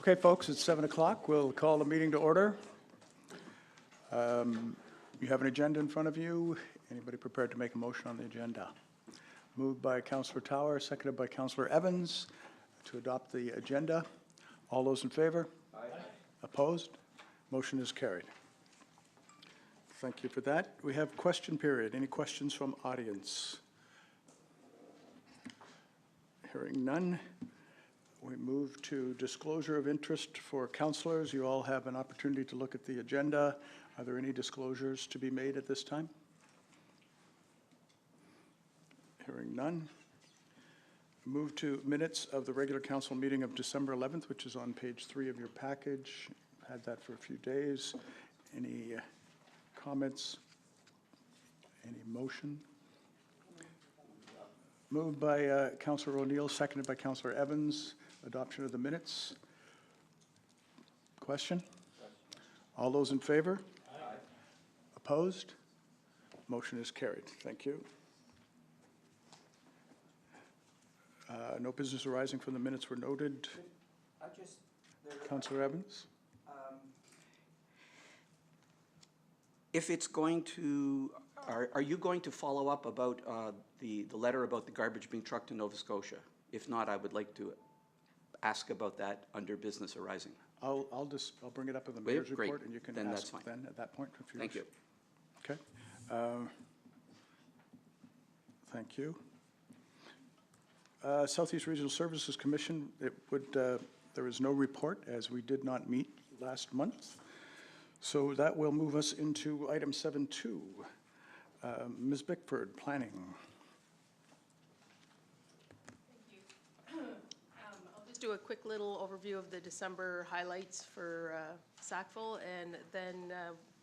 Okay, folks, it's 7 o'clock. We'll call the meeting to order. You have an agenda in front of you. Anybody prepared to make a motion on the agenda? Moved by Councillor Tower, seconded by Councillor Evans to adopt the agenda. All those in favor? Aye. Opposed? Motion is carried. Thank you for that. We have question period. Any questions from audience? Hearing none. We move to disclosure of interest for councillors. You all have an opportunity to look at the agenda. Are there any disclosures to be made at this time? Hearing none. Move to minutes of the regular council meeting of December 11th, which is on page 3 of your package. Had that for a few days. Any comments? Any motion? Moved by Councillor O'Neill, seconded by Councillor Evans. Adoption of the minutes. Question? All those in favor? Aye. Opposed? Motion is carried. Thank you. No business arising from the minutes were noted. Councillor Evans? If it's going to, are you going to follow up about the letter about the garbage being trucked to Nova Scotia? If not, I would like to ask about that under business arising. I'll bring it up in the mayor's report, and you can then ask that's fine. then at that point. If you Thank wish. you. Okay. Thank you. Southeast Regional Services Commission, there is no report as we did not meet last month. So that will move us into item 7.2. Ms. Bickford, Planning. Thank you. I'll just do a quick little overview of the December highlights for Sackville, and then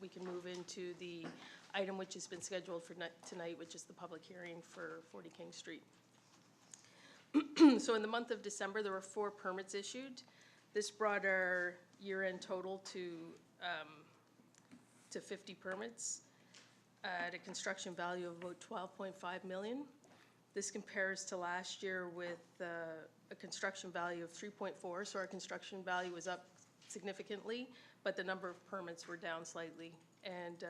we can move into the item which has been scheduled for tonight, which is the public hearing for 40 King Street. So in the month of December, there were 4 permits issued. This brought our year-end total to 50 permits at a construction value of about $12.5 million. This compares to last year with a construction value of 3.4, so our construction value was up significantly, but the number of permits were down slightly. And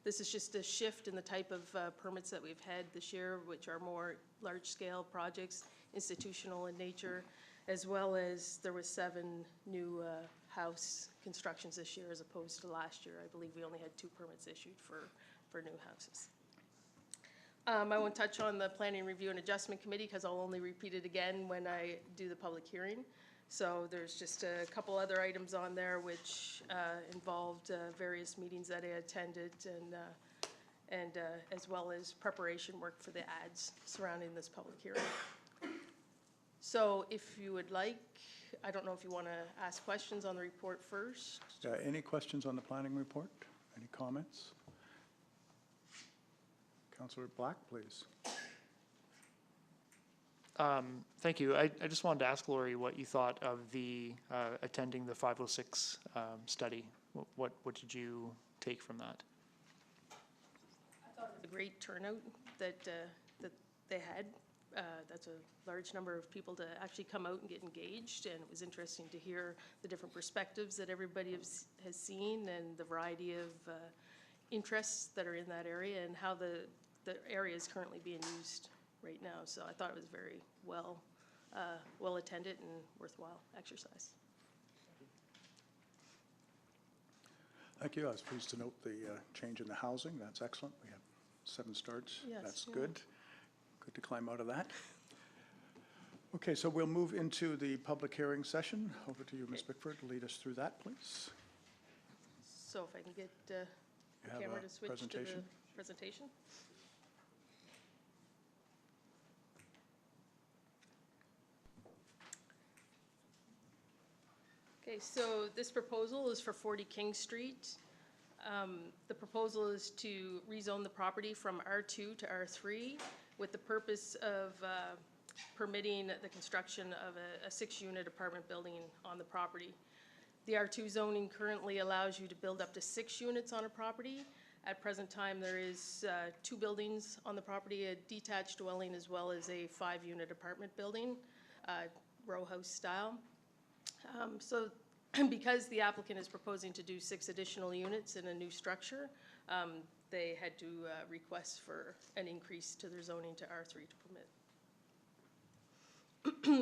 this is just a shift in the type of permits that we've had this year, which are more large-scale projects, institutional in nature, as well as there was 7 new house constructions this year as opposed to last year. I believe we only had 2 permits issued for new houses. I won't touch on the Planning Review and Adjustment Committee because I'll only repeat it again when I do the public hearing. So there's just a couple other items on there which involved various meetings that I attended and as well as preparation work for the ads surrounding this public hearing. So if you would like, I don't know if you want to ask questions on the report first. Any questions on the planning report? Any comments? Councillor Black, please. Thank you. I just wanted to ask Lori what you thought of the attending the 506 study. What did you take from that? I thought it was a great turnout that they had. That's a large number of people to actually come out and get engaged, and it was interesting to hear the different perspectives that everybody has seen and the variety of interests that are in that area and how the area is currently being used right now. So I thought it was very well attended and worthwhile exercise. Thank you. I was pleased to note the change in the housing. That's excellent. We have 7 starts. Yes, that's yeah. Good. Good to climb out of that. Okay, so we'll move into the public hearing session. Over to you, Ms. Bickford, to lead us through that, please. So if I can get the camera to switch to the presentation. Okay, so this proposal is for 40 King Street. The proposal is to rezone the property from R2 to R3 with the purpose of permitting the construction of a 6-unit apartment building on the property. The R2 zoning currently allows you to build up to 6 units on a property. At present time, there is 2 buildings on the property, a detached dwelling as well as a 5-unit apartment building, row house style. So because the applicant is proposing to do 6 additional units in a new structure, they had to request for an increase to their zoning to R3 to permit.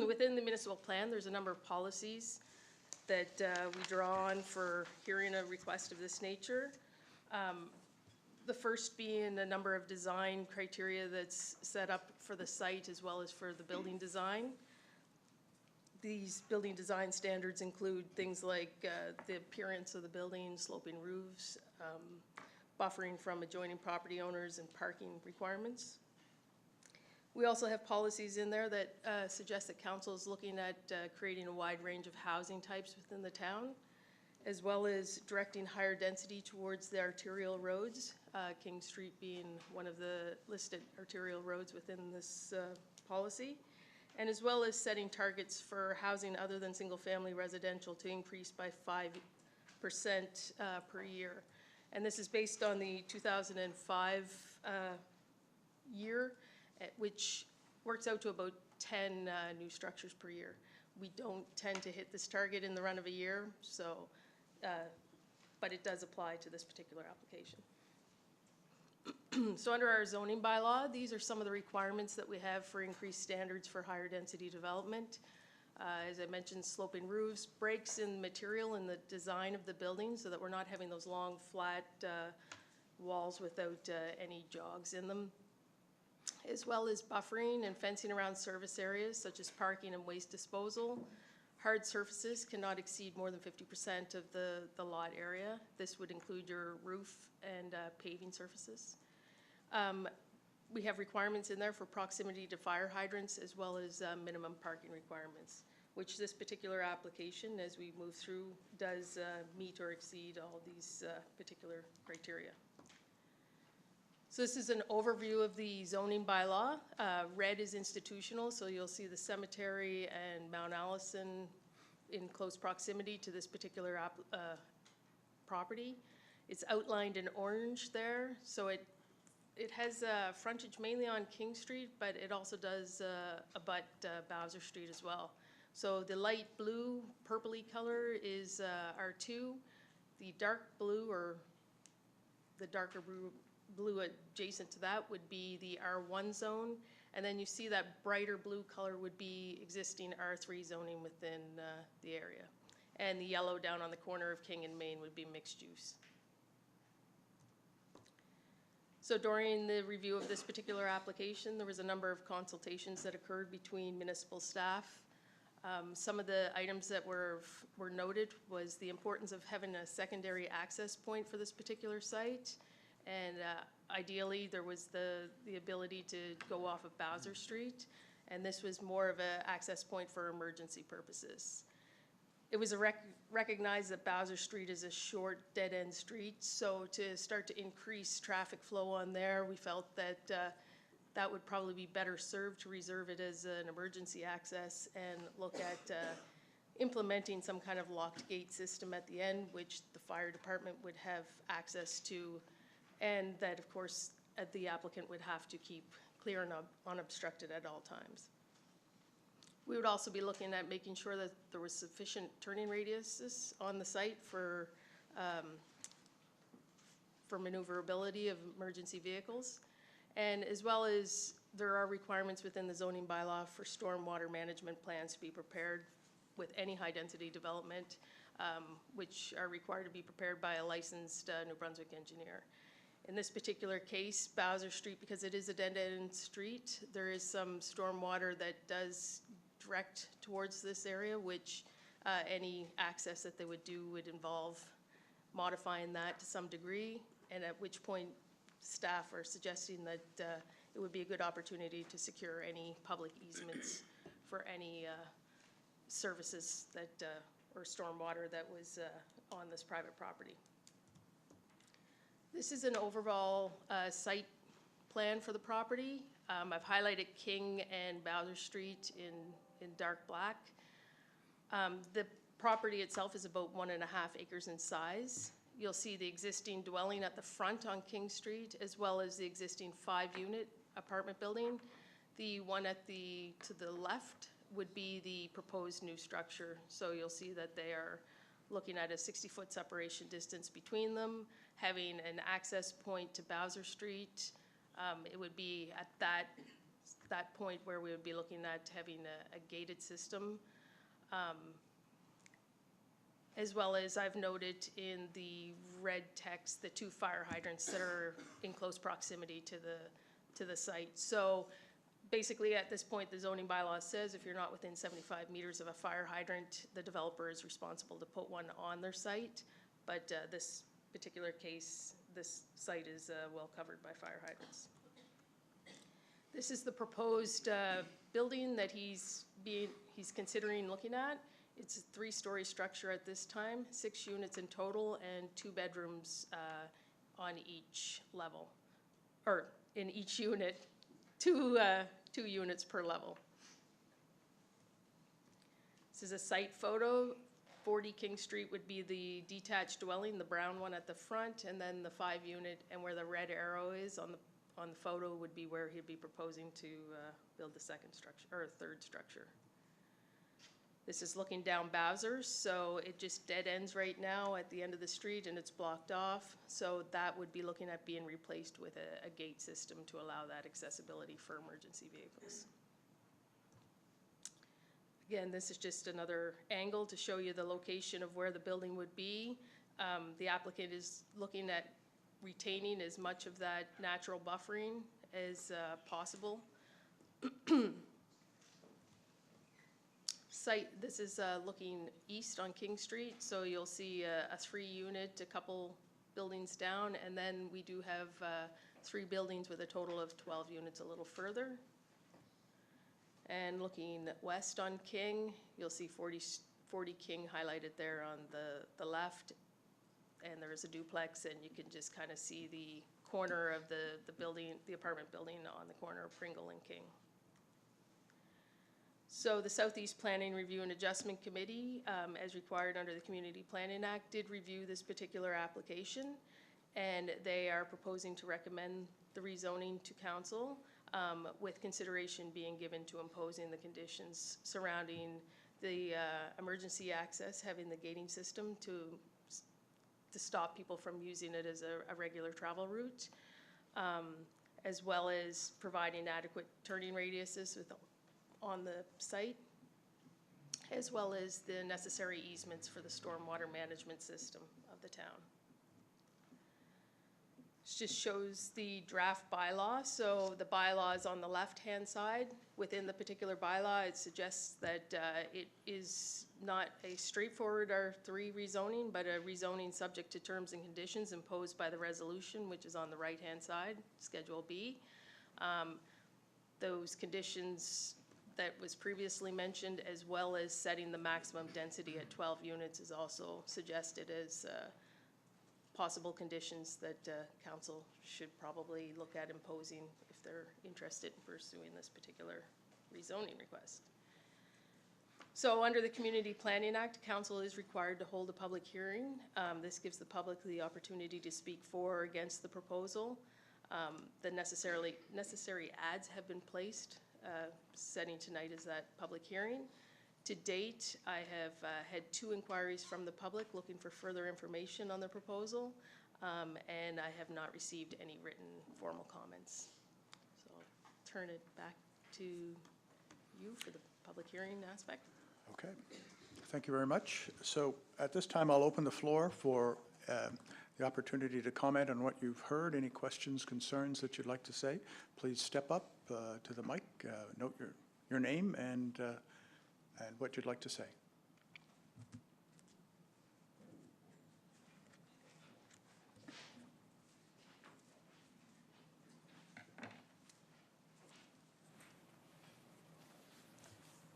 Within the municipal plan, there's a number of policies that we draw on for hearing a request of this nature. The first being a number of design criteria that's set up for the site as well as for the building design. These building design standards include things like the appearance of the building, sloping roofs, buffering from adjoining property owners, and parking requirements. We also have policies in there that suggest that council is looking at creating a wide range of housing types within the town, as well as directing higher density towards the arterial roads, King Street being one of the listed arterial roads within this policy, and as well as setting targets for housing other than single-family residential to increase by 5% per year. And this is based on the 2005 year, which works out to about 10 new structures per year. We don't tend to hit this target in the run of a year, so, but it does apply to this particular application. So under our zoning bylaw, these are some of the requirements that we have for increased standards for higher density development. As I mentioned, sloping roofs, breaks in material and the design of the building so that we're not having those long, flat walls without any jogs in them, as well as buffering and fencing around service areas such as parking and waste disposal. Hard surfaces cannot exceed more than 50% of the lot area. This would include your roof and paving surfaces. We have requirements in there for proximity to fire hydrants as well as minimum parking requirements, which this particular application, as we move through, does meet or exceed all these particular criteria. So this is an overview of the zoning bylaw. Red is institutional, so you'll see the cemetery and Mount Allison in close proximity to this particular property. It's outlined in orange there, so it has frontage mainly on King Street, but it also does abut Bowser Street as well. So the light blue, purpley color is R2. The dark blue, or the darker blue adjacent to that, would be the R1 zone. And then you see that brighter blue color would be existing R3 zoning within the area. And the yellow down on the corner of King and Main would be mixed use. So during the review of this particular application, there was a number of consultations that occurred between municipal staff. Some of the items that were noted was the importance of having a secondary access point for this particular site. And ideally, there was the ability to go off of Bowser Street, and this was more of an access point for emergency purposes. It was recognized that Bowser Street is a short, dead-end street, so to start to increase traffic flow on there, we felt that that would probably be better served to reserve it as an emergency access and look at implementing some kind of locked gate system at the end, which the fire department would have access to, and that, of course, the applicant would have to keep clear and unobstructed at all times. We would also be looking at making sure that there was sufficient turning radiuses on the site for maneuverability of emergency vehicles. And as well as there are requirements within the zoning bylaw for stormwater management plans to be prepared with any high-density development, which are required to be prepared by a licensed New Brunswick engineer. In this particular case, Bowser Street, because it is a dead-end street, there is some stormwater that does direct towards this area, which any access that they would do would involve modifying that to some degree, and at which point staff are suggesting that it would be a good opportunity to secure any public easements for any services that or stormwater that was on this private property. This is an overall site plan for the property. I've highlighted King and Bowser Street in dark black. The property itself is about 1.5 acres in size. You'll see the existing dwelling at the front on King Street, as well as the existing 5-unit apartment building. The one to the left would be the proposed new structure. So you'll see that they are looking at a 60-foot separation distance between them, having an access point to Bowser Street. It would be at that point where we would be looking at having a gated system. As well as I've noted in the red text, the 2 fire hydrants that are in close proximity to the site. So basically, at this point, the zoning bylaw says if you're not within 75 meters of a fire hydrant, the developer is responsible to put one on their site. But this particular case, this site is well covered by fire hydrants. This is the proposed building that he's considering looking at. It's a 3-story structure at this time, 6 units in total, and 2 bedrooms on each level, or in each unit, 2 units per level. This is a site photo. 40 King Street would be the detached dwelling, the brown one at the front, and then the 5-unit, and where the red arrow is on the photo would be where he'd be proposing to build the second structure, or third structure. This is looking down Bowser, so it just dead ends right now at the end of the street and it's blocked off. So that would be looking at being replaced with a gate system to allow that accessibility for emergency vehicles. Again, this is just another angle to show you the location of where the building would be. The applicant is looking at retaining as much of that natural buffering as possible. This is looking east on King Street, so you'll see a 3-unit, a couple buildings down, and then we do have 3 buildings with a total of 12 units a little further. And looking west on King, you'll see 40 King highlighted there on the left, and there is a duplex, and you can just kind of see the corner of the building, the apartment building on the corner of Pringle and King. So the Southeast Planning Review and Adjustment Committee, as required under the Community Planning Act, did review this particular application, and they are proposing to recommend the rezoning to council, with consideration being given to imposing the conditions surrounding the emergency access, having the gating system to stop people from using it as a regular travel route, as well as providing adequate turning radiuses on the site, as well as the necessary easements for the stormwater management system of the town. This just shows the draft bylaw. So the bylaw is on the left-hand side. Within the particular bylaw, it suggests that it is not a straightforward R3 rezoning, but a rezoning subject to terms and conditions imposed by the resolution, which is on the right-hand side, Schedule B. Those conditions that was previously mentioned, as well as setting the maximum density at 12 units, is also suggested as possible conditions that council should probably look at imposing if they're interested in pursuing this particular rezoning request. So under the Community Planning Act, council is required to hold a public hearing. This gives the public the opportunity to speak for or against the proposal. The necessary ads have been placed. Setting tonight is that public hearing. To date, I have had 2 inquiries from the public looking for further information on the proposal, and I have not received any written formal comments. So I'll turn it back to you for the public hearing aspect. Okay, thank you very much. So at this time, I'll open the floor for the opportunity to comment on what you've heard. Any questions, concerns that you'd like to say, please step up to the mic, note your name and what you'd like to say.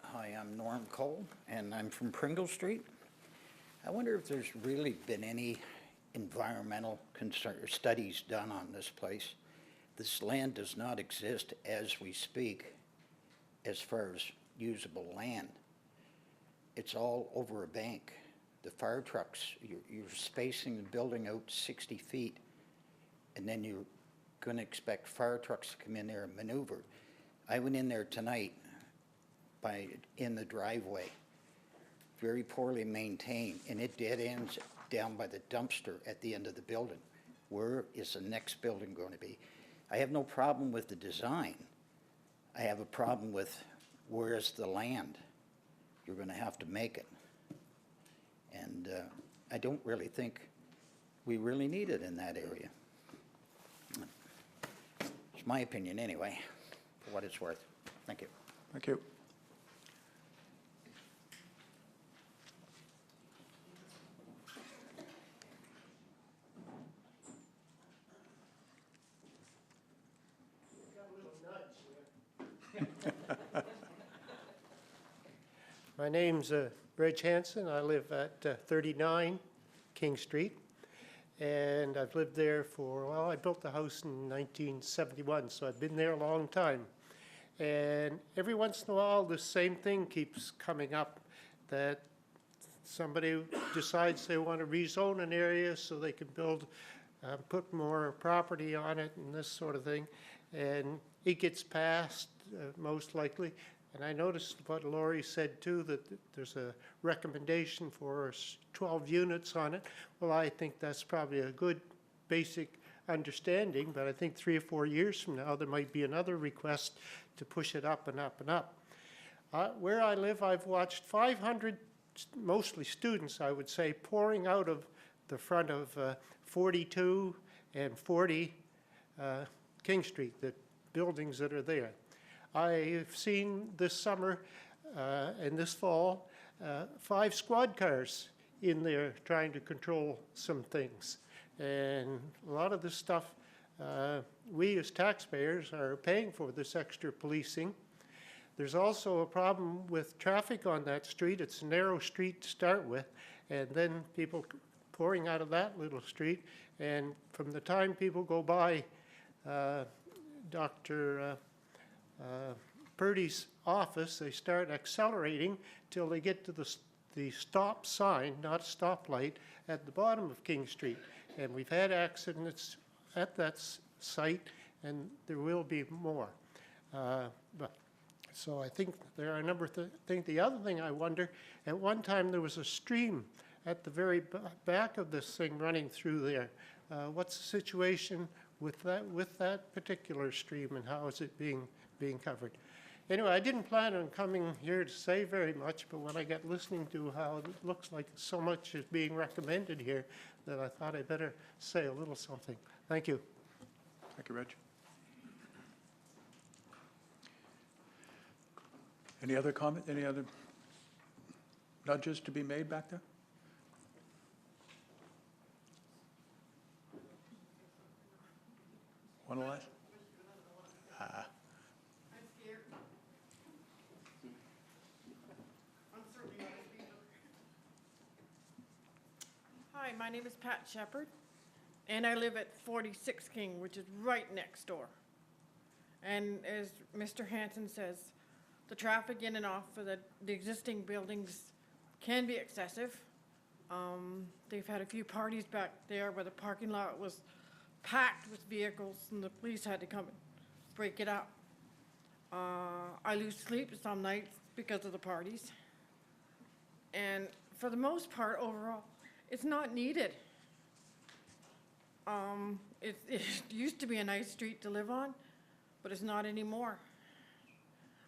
Hi, I'm Norm Cole, and I'm from Pringle Street. I wonder if there's really been any environmental studies done on this place. This land does not exist as we speak as far as usable land. It's all over a bank. The fire trucks, you're spacing the building out 60 feet, and then you're going to expect fire trucks to come in there and maneuver. I went in there tonight in the driveway. very poorly maintained, and it dead ends down by the dumpster at the end of the building. Where is the next building going to be? I have no problem with the design. I have a problem with where's the land? You're going to have to make it. And I don't really think we really need it in that area. It's my opinion anyway, for what it's worth. Thank you. Thank you. My name's Reg Hansen. I live at 39 King Street, and I've lived there for, well, I built the house in 1971, so I've been there a long time. And every once in a while, the same thing keeps coming up, that somebody decides they want to rezone an area so they can build, put more property on it and this sort of thing. And it gets passed, most likely. And I noticed what Laurie said too, that there's a recommendation for 12 units on it. Well, I think that's probably a good basic understanding, but I think 3 or 4 years from now, there might be another request to push it up and up and up. Where I live, I've watched 500, mostly students, I would say, pouring out of the front of 42 and 40 King Street, the buildings that are there. I've seen this summer and this fall 5 squad cars in there trying to control some things. And a lot of this stuff, we as taxpayers are paying for this extra policing. There's also a problem with traffic on that street. It's a narrow street to start with, and then people pouring out of that little street. And from the time people go by Dr. Purdy's office, they start accelerating till they get to the stop sign, not stoplight, at the bottom of King Street. And we've had accidents at that site, and there will be more. So I think there are a number of things. The other thing I wonder, at one time there was a stream at the very back of this thing running through there. What's the situation with that particular stream, and how is it being covered? Anyway, I didn't plan on coming here to say very much, but when I got listening to how it looks like so much is being recommended here, that I thought I'd better say a little something. Thank you. Thank you, Reg. Any other comment, any other nudges to be made back there? One last? Hi, my name is Pat Shepard, and I live at 46 King, which is right next door. And as Mr. Hansen says, the traffic in and off of the existing buildings can be excessive. They've had a few parties back there where the parking lot was packed with vehicles and the police had to come and break it up. I lose sleep some nights because of the parties. And for the most part, overall, it's not needed. It used to be a nice street to live on, but it's not anymore.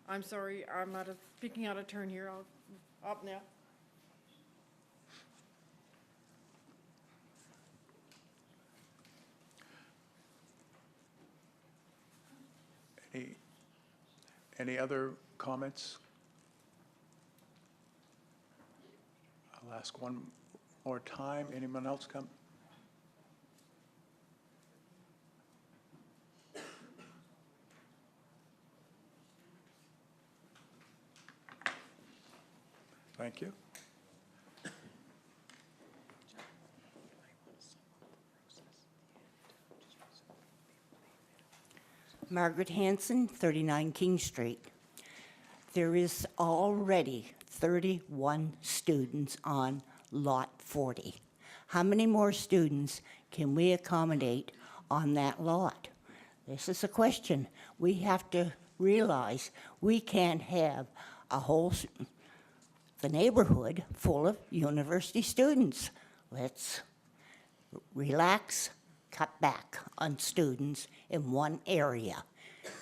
I'm sorry, I'm speaking out of turn here. I'll up now. Any other comments? I'll ask one more time. Anyone else come? Thank you. Margaret Hansen, 39 King Street. There is already 31 students on Lot 40. How many more students can we accommodate on that lot? This is a question. We have to realize we can't have a whole the neighborhood full of university students. Let's relax, cut back on students in one area.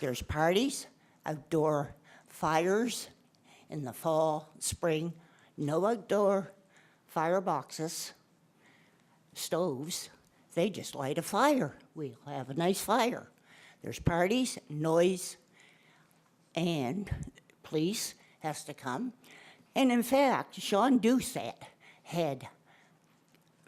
There's parties, outdoor fires in the fall, spring, no outdoor fireboxes, stoves. They just light a fire. We'll have a nice fire. There's parties, noise, and police has to come. And in fact, Sean Doucette had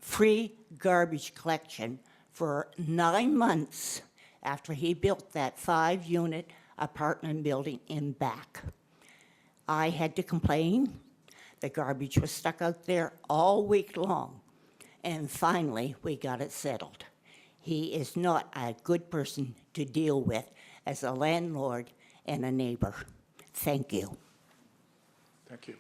free garbage collection for 9 months after he built that 5-unit apartment building in back. I had to complain. The garbage was stuck out there all week long. And finally, we got it settled. He is not a good person to deal with as a landlord and a neighbor. Thank you. Thank you.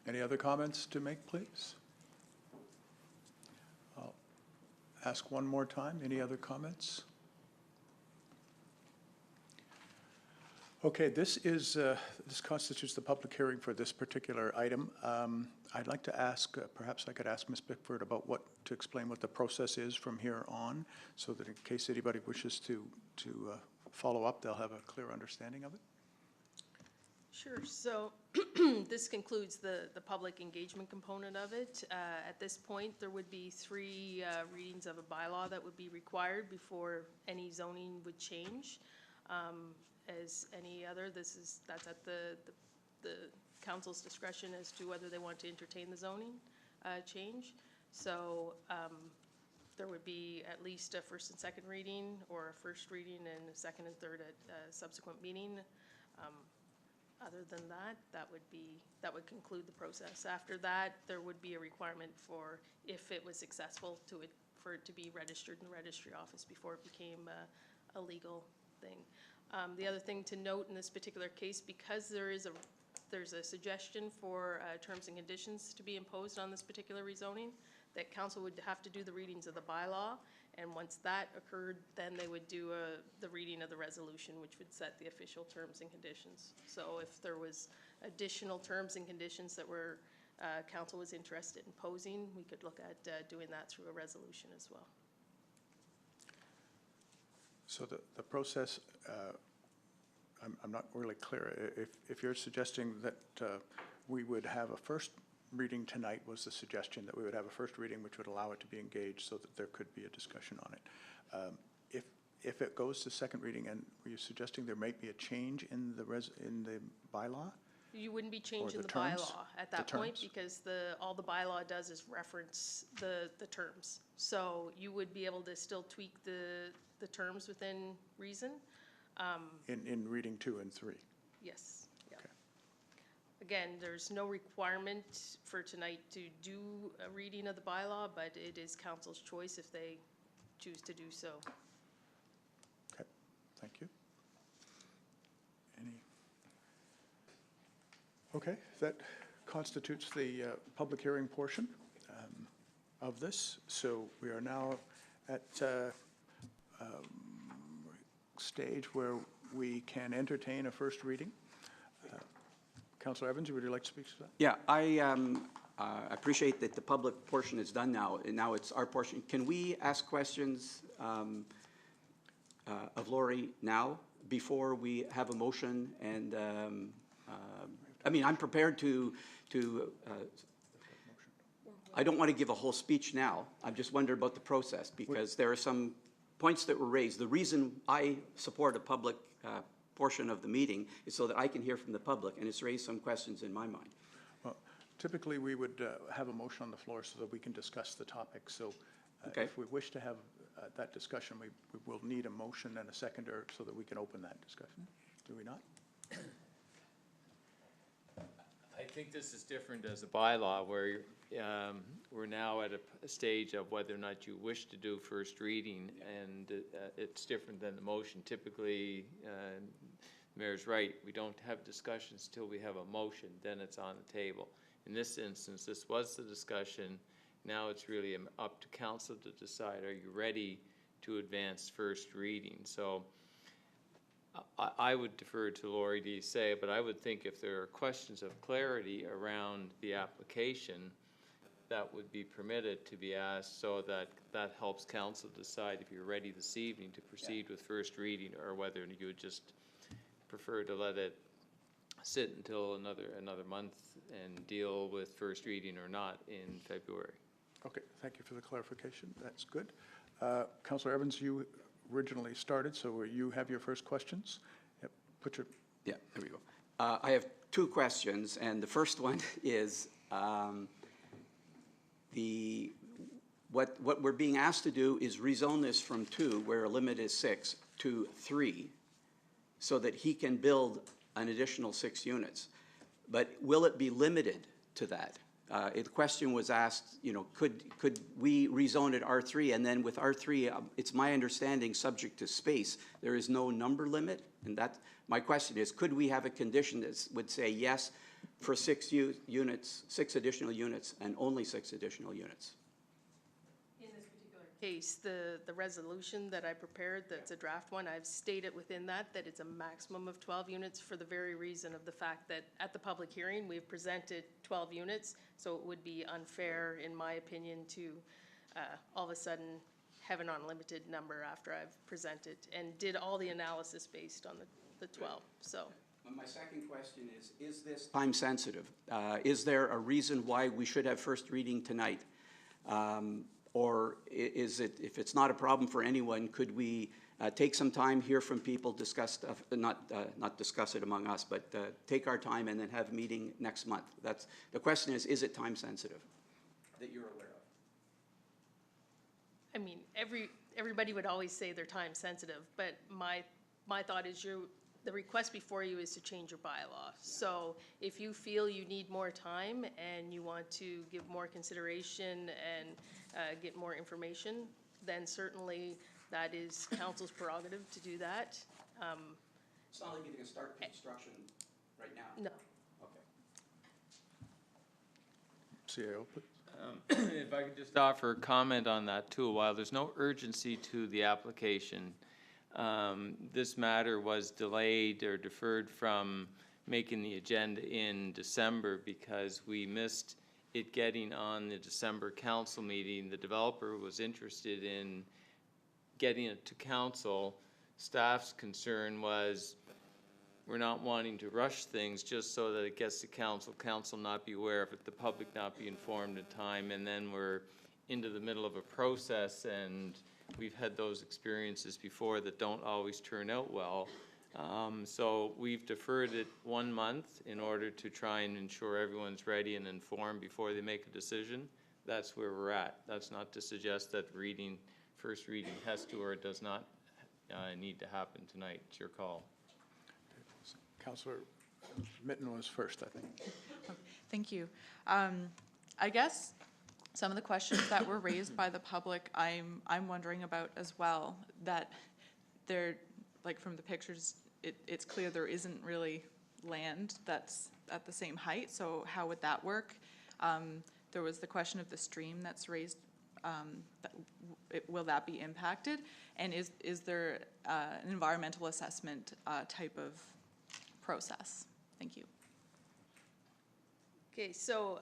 Any other comments to make, please? I'll ask one more time. Any other comments? Okay, this constitutes the public hearing for this particular item. I'd like to ask, perhaps I could ask Ms. Bickford about to explain what the process is from here on, so that in case anybody wishes to follow up, they'll have a clear understanding of it. Sure, so this concludes the public engagement component of it. At this point, there would be 3 readings of a bylaw that would be required before any zoning would change. As any other, that's at the council's discretion as to whether they want to entertain the zoning change. So there would be at least a first and second reading, or a first reading and a second and third at a subsequent meeting. Other than that, that would conclude the process. After that, there would be a requirement for, if it was successful, for it to be registered in the registry office before it became a legal thing. The other thing to note in this particular case, because there's a suggestion for terms and conditions to be imposed on this particular rezoning, that council would have to do the readings of the bylaw, and once that occurred, then they would do the reading of the resolution, which would set the official terms and conditions. So if there was additional terms and conditions that were council was interested in posing, we could look at doing that through a resolution as well. So the process, I'm not really clear. If you're suggesting that we would have a first reading tonight, was the suggestion that we would have a first reading which would allow it to be engaged so that there could be a discussion on it. If it goes to second reading, and were you suggesting there might be a change in the bylaw? You wouldn't be changing the terms? bylaw at that The point, terms? because all the bylaw does is reference the terms. So you would be able to still tweak the terms within reason. In reading 2 and 3? Yes, yeah. Okay. Again, there's no requirement for tonight to do a reading of the bylaw, but it is council's choice if they choose to do so. Okay, thank you. Okay, that constitutes the public hearing portion of this. So we are now at stage where we can entertain a first reading. Councillor Evans, would you like to speak to that? Yeah, I appreciate that the public portion is done now, and now it's our portion. Can we ask questions of Lori now, before we have a motion? And I mean, I'm prepared to I don't want to give a whole speech now. I'm just wondering about the process, because there are some points that were raised. The reason I support a public portion of the meeting is so that I can hear from the public, and it's raised some questions in my mind. Well, typically, we would have a motion on the floor so that we can discuss the topic. So Okay. if we wish to have that discussion, we will need a motion and a seconder so that we can open that discussion. Do we not? I think this is different as a bylaw, where we're now at a stage of whether or not you wish to do first reading, and it's different than the motion. Typically, the Mayor's right, we don't have discussions till we have a motion, then it's on the table. In this instance, this was the discussion. Now it's really up to council to decide, are you ready to advance first reading? So I would defer to Lori to say, but I would think if there are questions of clarity around the application, that would be permitted to be asked, so that that helps council decide if you're ready this evening to proceed with first reading, or whether you would just prefer to let it sit until another month and deal with first reading or not in February. Okay, thank you for the clarification. That's good. Councillor Evans, you originally started, so you have your first questions. Yep, put your, Yeah, there we go. I have two questions, and the first one is what we're being asked to do is rezone this from 2, where a limit is 6, to 3, so that he can build an additional 6 units. But will it be limited to that? The question was asked, you know, could we rezone it R3, and then with R3, it's my understanding, subject to space, there is no number limit, and that, my question is, could we have a condition that would say yes for 6 units, 6 additional units, and only 6 additional units? In this particular case, the resolution that I prepared, that's a draft one, I've stated within that it's a maximum of 12 units for the very reason of the fact that at the public hearing, we've presented 12 units, so it would be unfair, in my opinion, to all of a sudden have an unlimited number after I've presented and did all the analysis based on the 12, so. My second question is this time sensitive? Is there a reason why we should have first reading tonight? Or is it, if it's not a problem for anyone, could we take some time, hear from people, discuss stuff, not discuss it among us, but take our time and then have a meeting next month? That's, the question is it time sensitive that you're aware of? I mean, everybody would always say they're time sensitive, but my thought is the request before you is to change your bylaw. So if you feel you need more time and you want to give more consideration and get more information, then certainly that is council's prerogative to do that. It's not like you're going to start construction right now? No. Okay. CAO, please. If I could just offer a comment on that too, while there's no urgency to the application, this matter was delayed or deferred from making the agenda in December because we missed it getting on the December council meeting. The developer was interested in getting it to council. Staff's concern was we're not wanting to rush things just so that it gets to council, council not be aware of it, the public not be informed in time, and then we're into the middle of a process, and we've had those experiences before that don't always turn out well. So we've deferred it 1 month in order to try and ensure everyone's ready and informed before they make a decision. That's where we're at. That's not to suggest that first reading has to or does not need to happen tonight. It's your call. Councillor Mitten was first, I think. Thank you. I guess some of the questions that were raised by the public, I'm wondering about as well. That they're, like from the pictures, it's clear there isn't really land that's at the same height. So how would that work? There was the question of the stream that's raised. Will that be impacted? And is there an environmental assessment type of process? Thank you. Okay, so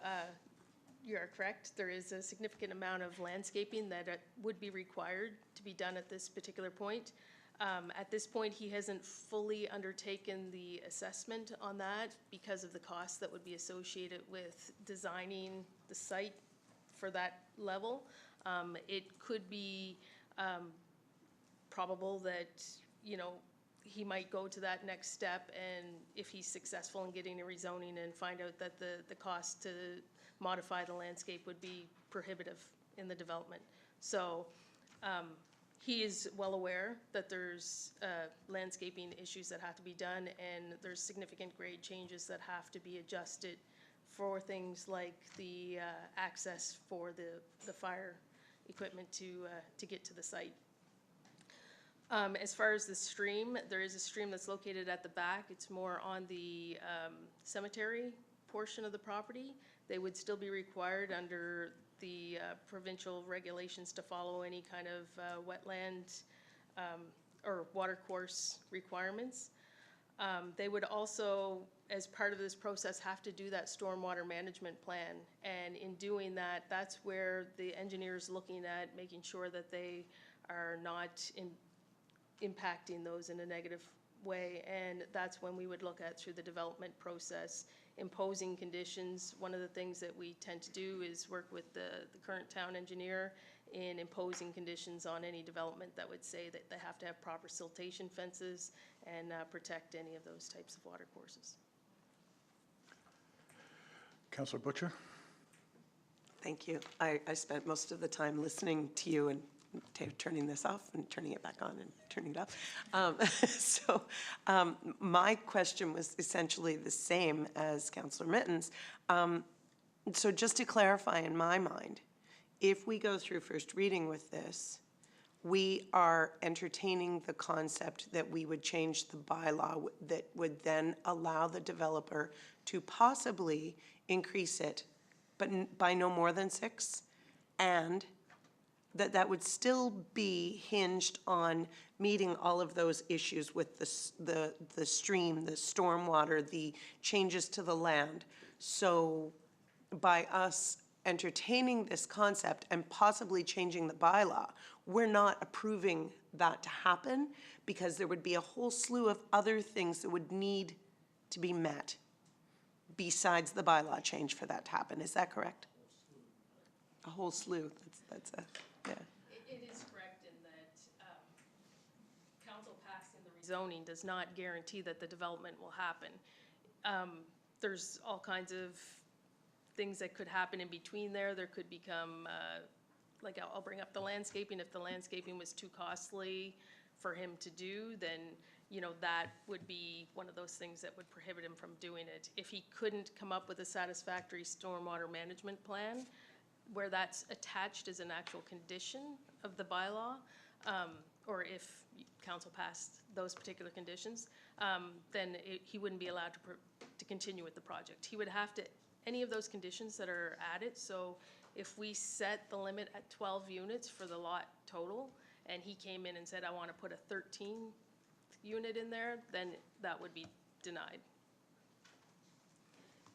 you are correct. There is a significant amount of landscaping that would be required to be done at this particular point. At this point, he hasn't fully undertaken the assessment on that because of the costs that would be associated with designing the site for that level. It could be probable that, you know, he might go to that next step, and if he's successful in getting a rezoning and find out that the cost to modify the landscape would be prohibitive in the development. So he is well aware that there's landscaping issues that have to be done, and there's significant grade changes that have to be adjusted for things like the access for the fire equipment to get to the site. As far as the stream, there is a stream that's located at the back. It's more on the cemetery portion of the property. They would still be required under the provincial regulations to follow any kind of wetland or watercourse requirements. They would also, as part of this process, have to do that stormwater management plan. And in doing that, that's where the engineer's looking at making sure that they are not impacting those in a negative way. And that's when we would look at, through the development process, imposing conditions. One of the things that we tend to do is work with the current town engineer in imposing conditions on any development that would say that they have to have proper siltation fences and protect any of those types of water courses. Councillor Butcher? Thank you. I spent most of the time listening to you and turning this off and turning it back on and turning it up. My question was essentially the same as Councillor Mitten's. So just to clarify in my mind, if we go through first reading with this, we are entertaining the concept that we would change the bylaw that would then allow the developer to possibly increase it, but by no more than 6, and that would still be hinged on meeting all of those issues with the stream, the stormwater, the changes to the land. So by us entertaining this concept and possibly changing the bylaw, we're not approving that to happen, because there would be a whole slew of other things that would need to be met besides the bylaw change for that to happen. Is that correct? A whole slew. Yeah. It is correct in that council passing the rezoning does not guarantee that the development will happen. There's all kinds of things that could happen in between there. There could become, like I'll bring up the landscaping. If the landscaping was too costly for him to do, then, you know, that would be one of those things that would prohibit him from doing it. If he couldn't come up with a satisfactory stormwater management plan, where that's attached as an actual condition of the bylaw, or if council passed those particular conditions, then he wouldn't be allowed to continue with the project. He would have to, any of those conditions that are added, so if we set the limit at 12 units for the lot total, and he came in and said, I want to put a 13th unit in there, then that would be denied.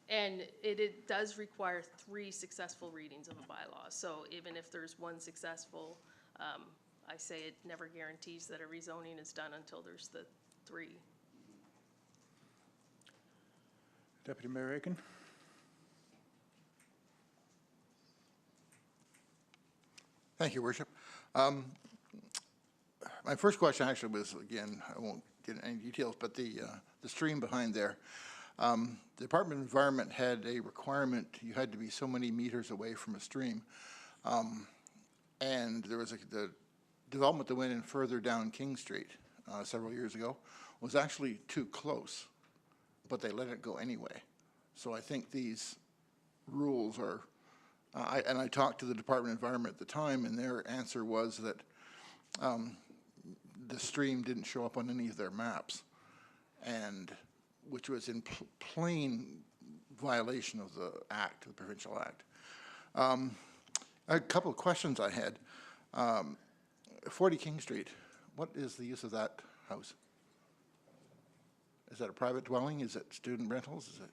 And it does require 3 successful readings of a bylaw. So even if there's one successful, I say it never guarantees that a rezoning is done until there's the 3. Deputy Mayor Aiken? Thank you, Worship. My first question actually was, again, I won't get into any details, but the stream behind there. The Department of Environment had a requirement, you had to be so many meters away from a stream. And there was the development that went in further down King Street several years ago was actually too close, but they let it go anyway. So I think these rules are, and I talked to the Department of Environment at the time, and their answer was that the stream didn't show up on any of their maps, and which was in plain violation of the act, the provincial act. A couple of questions I had. 40 King Street, what is the use of that house? Is that a private dwelling? Is it student rentals? Is it?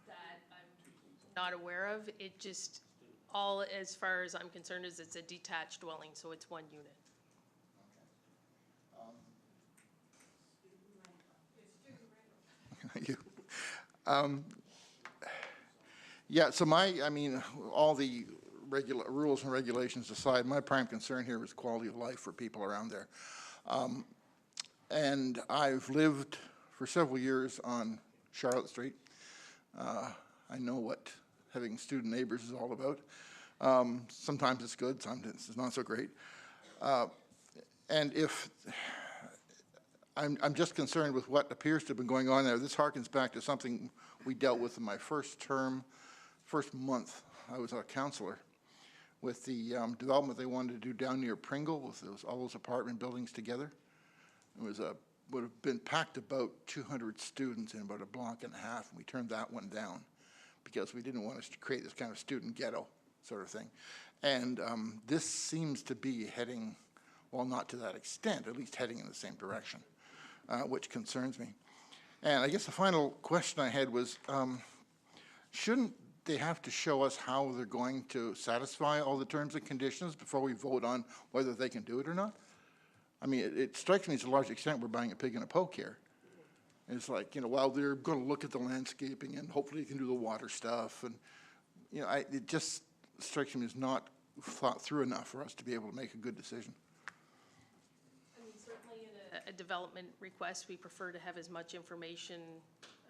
That I'm not aware of. It just, all as far as I'm concerned, is it's a detached dwelling, so it's 1 unit. Thank you. Yeah, so I mean, all the rules and regulations aside, my prime concern here is quality of life for people around there. And I've lived for several years on Charlotte Street. I know what having student neighbors is all about. Sometimes it's good, sometimes it's not so great. And if I'm just concerned with what appears to have been going on there. This harkens back to something we dealt with in my first month I was a councillor, with the development they wanted to do down near Pringle with all those apartment buildings together. It was would have been packed about 200 students in about a block and a half, and we turned that one down because we didn't want to create this kind of student ghetto sort of thing. And this seems to be heading, well, not to that extent, at least heading in the same direction, which concerns me. And I guess the final question I had was, shouldn't they have to show us how they're going to satisfy all the terms and conditions before we vote on whether they can do it or not? I mean, it strikes me to a large extent we're buying a pig in a poke here. It's like, you know, well, they're going to look at the landscaping and hopefully they can do the water stuff. And, you know, it just strikes me as not thought through enough for us to be able to make a good decision. I mean, certainly in a development request, we prefer to have as much information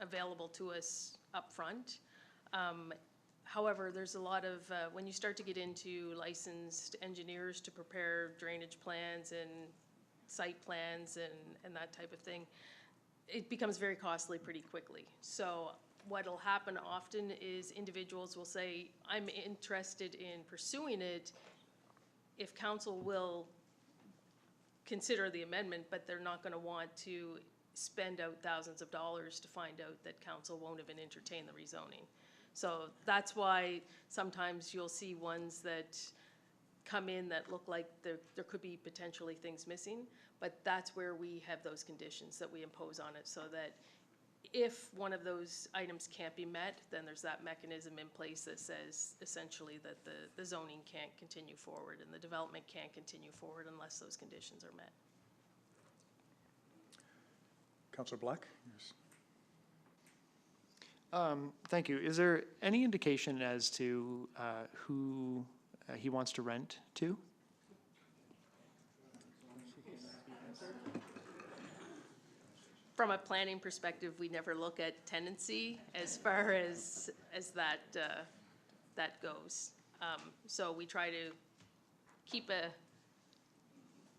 available to us upfront. However, there's a lot of, when you start to get into licensed engineers to prepare drainage plans and site plans and that type of thing, it becomes very costly pretty quickly. So what'll happen often is individuals will say, I'm interested in pursuing it if council will consider the amendment, but they're not gonna want to spend out thousands of dollars to find out that council won't even entertain the rezoning. So that's why sometimes you'll see ones that come in that look like there could be potentially things missing, but that's where we have those conditions that we impose on it, so that if one of those items can't be met, then there's that mechanism in place that says essentially that the zoning can't continue forward and the development can't continue forward unless those conditions are met. Councillor Black? Yes. Thank you. Is there any indication as to who he wants to rent to? From a planning perspective, we never look at tenancy as far as that, that goes. So we try to keep a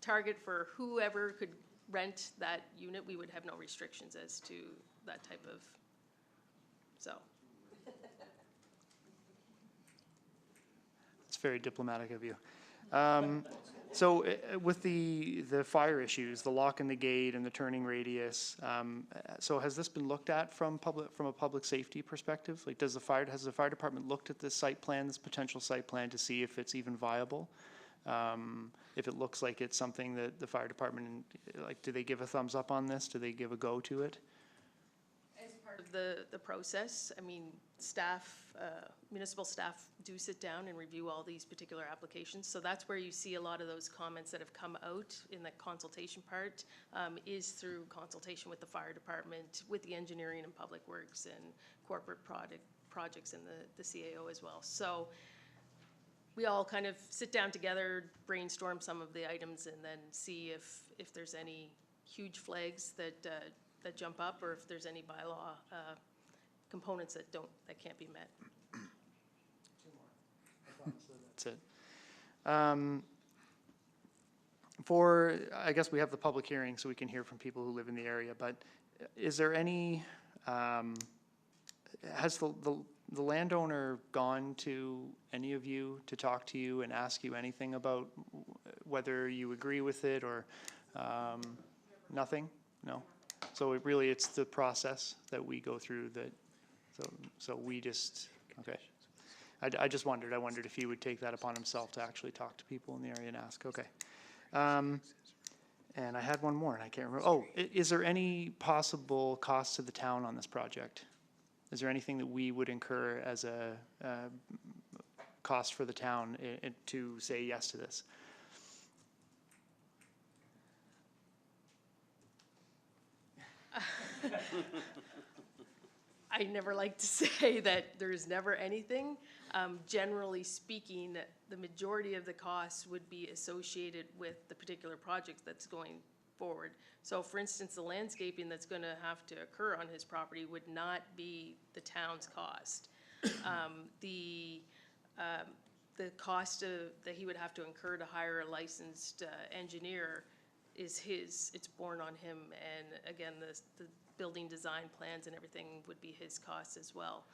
target for whoever could rent that unit. We would have no restrictions as to that type of, so. It's very diplomatic of you. So with the fire issues, the lock in the gate and the turning radius, so has this been looked at from a public safety perspective? Like, has the fire department looked at this site plan, this potential site plan, to see if it's even viable? If it looks like it's something that the fire department, like, do they give a thumbs up on this? Do they give a go to it? As part of the process, I mean, staff, municipal staff do sit down and review all these particular applications. So that's where you see a lot of those comments that have come out in the consultation part, is through consultation with the fire department, with the engineering and public works and corporate projects and the CAO as well. So we all kind of sit down together, brainstorm some of the items, and then see if there's any huge flags that jump up, or if there's any bylaw components that can't be met. That's it. I guess we have the public hearing so we can hear from people who live in the area, but is there any, has the landowner gone to any of you to talk to you and ask you anything about whether you agree with it, or nothing? No? So it's the process that we go through that, so we just, okay. I just wondered if he would take that upon himself to actually talk to people in the area and ask, okay. And I had one more and I can't remember. Oh, is there any possible cost to the town on this project? Is there anything that we would incur as a cost for the town to say yes to this? I never like to say that there's never anything. Generally speaking, the majority of the costs would be associated with the particular project that's going forward. So for instance, the landscaping that's going to have to occur on his property would not be the town's cost. The cost that he would have to incur to hire a licensed engineer is it's borne on him, and again, the building design plans and everything would be his costs as well.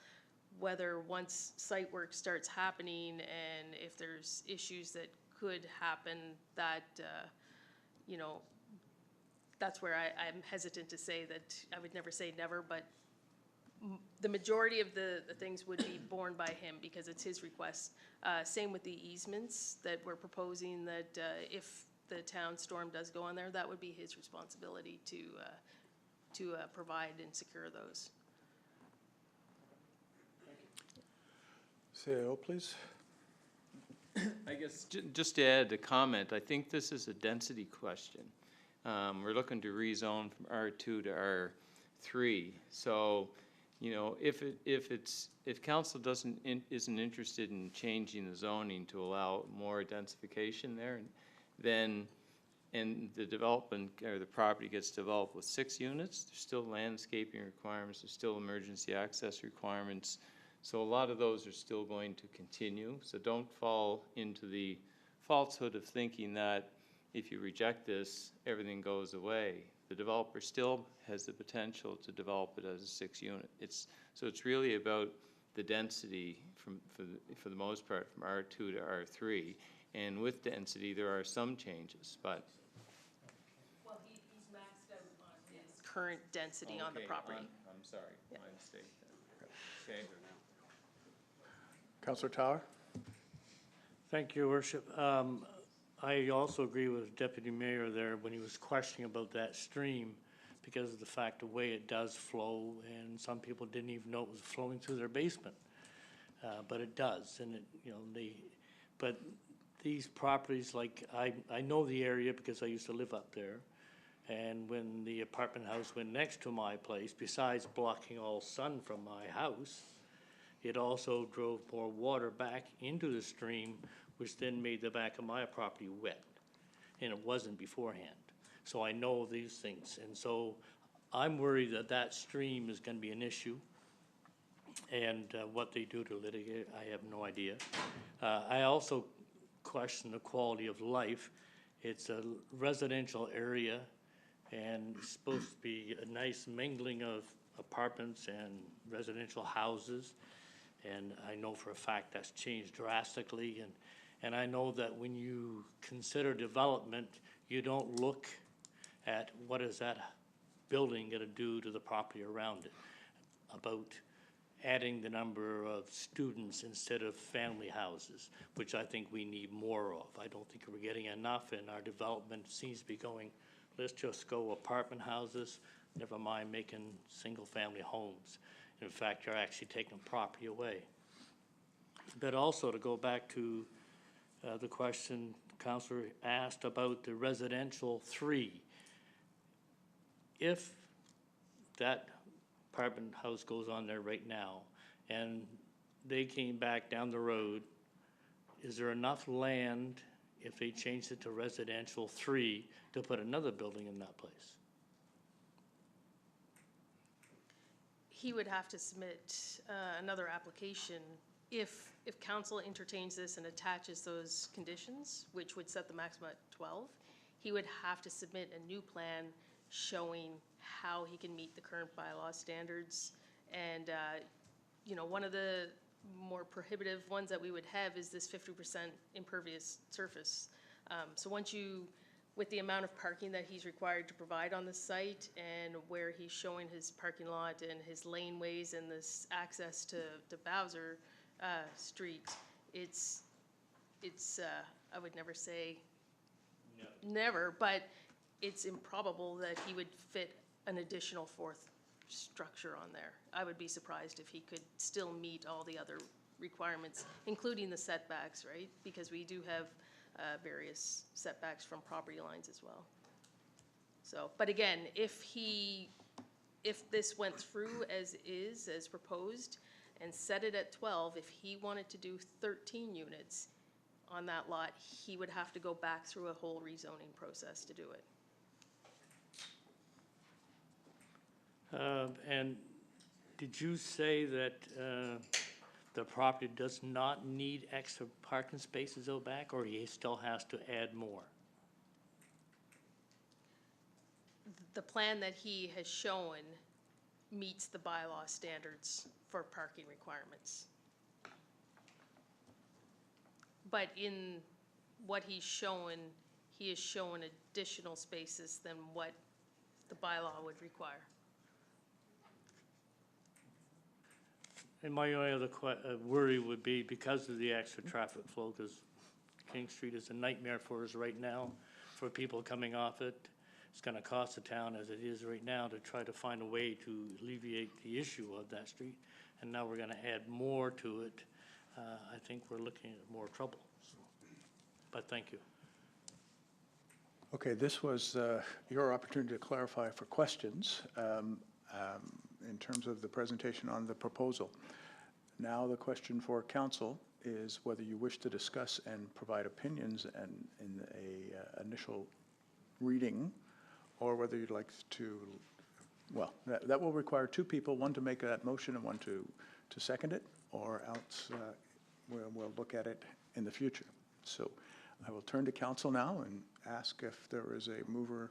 Whether once site work starts happening and if there's issues that could happen, that, you know, that's where I'm hesitant to say that. I would never say never, but the majority of the things would be borne by him because it's his request. Same with the easements that we're proposing, that if the town storm does go on there, that would be his responsibility to to provide and secure those. CAO, please. I guess, just to add a comment, I think this is a density question. We're looking to rezone from R2 to R3. So, you know, if council isn't interested in changing the zoning to allow more densification there, then, and the development, or the property gets developed with 6 units, there's still landscaping requirements, there's still emergency access requirements. So a lot of those are still going to continue. So don't fall into the falsehood of thinking that if you reject this, everything goes away. The developer still has the potential to develop it as a 6 unit. So it's really about the density for the most part from R2 to R3. And with density, there are some changes, but. Well, he's maxed out on his current density on the Okay, property. I'm sorry, my mistake then. Okay. Councillor Tower? Thank you, Your Worship. I also agree with Deputy Mayor there when he was questioning about that stream because of the fact the way it does flow, and some people didn't even know it was flowing through their basement. But it does, and but these properties, like, I know the area because I used to live up there. And when the apartment house went next to my place, besides blocking all sun from my house, it also drove more water back into the stream, which then made the back of my property wet, and it wasn't beforehand. So I know these things, and so I'm worried that that stream is gonna be an issue, and what they do to litigate, I have no idea. I also question the quality of life. It's a residential area, and it's supposed to be a nice mingling of apartments and residential houses. And I know for a fact that's changed drastically. And I know that when you consider development, you don't look at what is that building going to do to the property around it, about adding the number of students instead of family houses, which I think we need more of. I don't think we're getting enough, and our development seems to be going, let's just go apartment houses, never mind making single-family homes. In fact, you're actually taking property away. But also, to go back to the question Councillor asked about the residential 3, if that apartment house goes on there right now and they came back down the road, is there enough land, if they changed it to residential 3, to put another building in that place? He would have to submit another application if council entertains this and attaches those conditions, which would set the maximum at 12. He would have to submit a new plan showing how he can meet the current bylaw standards. And, you know, one of the more prohibitive ones that we would have is this 50% impervious surface. So once you, with the amount of parking that he's required to provide on the site and where he's showing his parking lot and his laneways and this access to Bowser Street, it's I would never say never, but it's improbable that he would fit an additional 4th structure on there. I would be surprised if he could still meet all the other requirements, including the setbacks, right? Because we do have various setbacks from property lines as well. So, but again, if this went through as is, as proposed, and set it at 12, if he wanted to do 13 units on that lot, he would have to go back through a whole rezoning process to do it. And did you say that the property does not need extra parking spaces out back, or he still has to add more? The plan that he has shown meets the bylaw standards for parking requirements. But in what he's shown, he has shown additional spaces than what the bylaw would require. And my only other worry would be because of the extra traffic flow, because King Street is a nightmare for us right now, for people coming off it. it's gonna cost the town as it is right now to try to find a way to alleviate the issue of that street. And now we're gonna add more to it. I think we're looking at more trouble, so, but thank you. Okay, this was your opportunity to clarify for questions in terms of the presentation on the proposal. Now the question for council is whether you wish to discuss and provide opinions in a initial reading, or whether you'd like to, well, that will require two people, one to make that motion and one to second it, or else we'll look at it in the future. So I will turn to council now and ask if there is a mover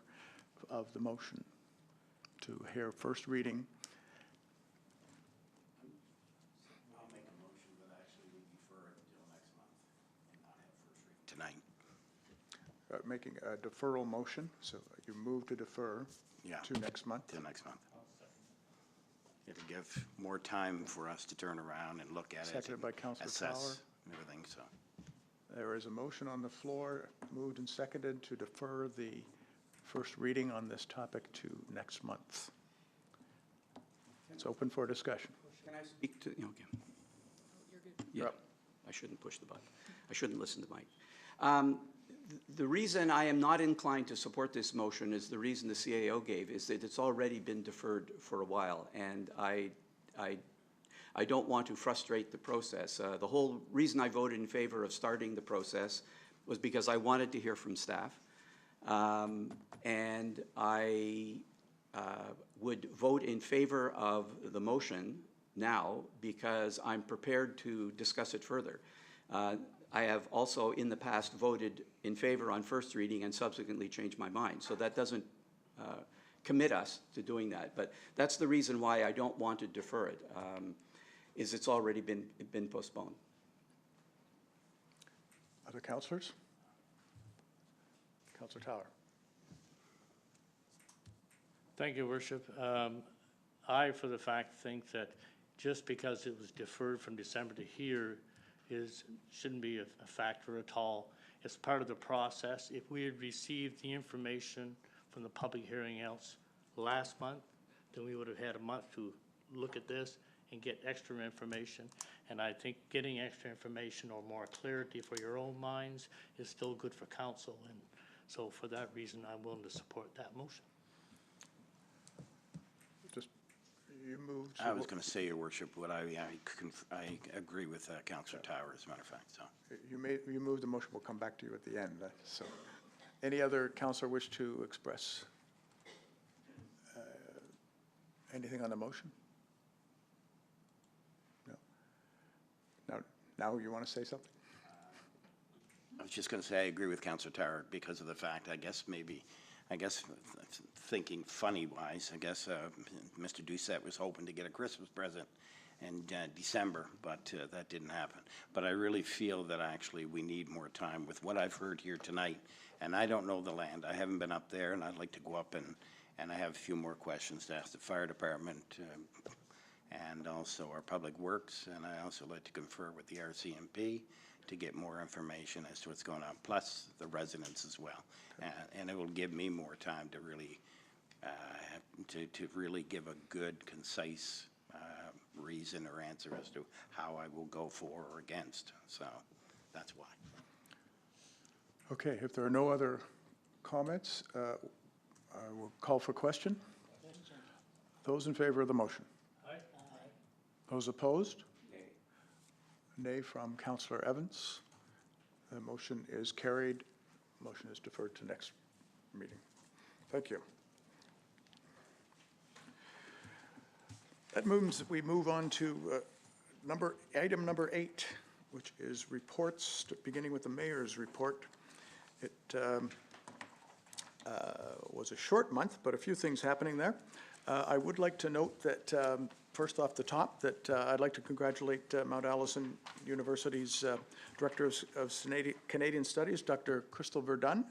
of the motion to hear first reading. I'll make a motion, but actually we defer it until next month and not have first reading tonight. Making a deferral motion, so you move to defer Yeah. to next month. Till next month. It'll give more time for us to turn around and look at it. Seconded by and Councillor assess Tower. and everything, so. There is a motion on the floor, moved and seconded to defer the first reading on this topic to next month. It's open for discussion. Can I speak to, okay. You're Yeah, up. I shouldn't push the button. I shouldn't listen to Mike. The reason I am not inclined to support this motion is the reason the CAO gave, is that it's already been deferred for a while, and I don't want to frustrate the process. The whole reason I voted in favor of starting the process was because I wanted to hear from staff. And I would vote in favor of the motion now because I'm prepared to discuss it further. I have also in the past voted in favor on first reading and subsequently changed my mind. So that doesn't commit us to doing that. But that's the reason why I don't want to defer it, is it's already been postponed. Other councillors? Councillor Tower. Thank you, Worship. I, for the fact, think that just because it was deferred from December to here shouldn't be a factor at all. It's part of the process. If we had received the information from the public hearing else last month, then we would have had a month to look at this and get extra information. And I think getting extra information or more clarity for your own minds is still good for council. And so for that reason, I'm willing to support that motion. Just, you moved. I was going to say, Your Worship, what I agree with Councillor Tower, as a matter of fact, so. You moved the motion, we'll come back to you at the end. So, any other councillor wish to express anything on the motion? No. Now you want to say something? I was just going to say I agree with Councillor Tower because of the fact, thinking funny-wise, Mr. Doucette was hoping to get a Christmas present in December, but that didn't happen. But I really feel that actually we need more time with what I've heard here tonight. And I don't know the land. I haven't been up there, and I'd like to go up and I have a few more questions to ask the fire department and also our public works. And I also like to confer with the RCMP to get more information as to what's going on, plus the residents as well. And it will give me more time to really, to really give a good, concise reason or answer as to how I will go for or against. So that's why. Okay, if there are no other comments, I will call for question. Those in favor of the motion? Aye. Those opposed? Nay from Councillor Evans. The motion is carried. Motion is deferred to next meeting. Thank you. That moves, we move on to item number 8, which is reports, beginning with the mayor's report. It was a short month, but a few things happening there. I would like to note that, first off the top, that I'd like to congratulate Mount Allison University's Director of Canadian Studies, Dr. Crystal Verdun,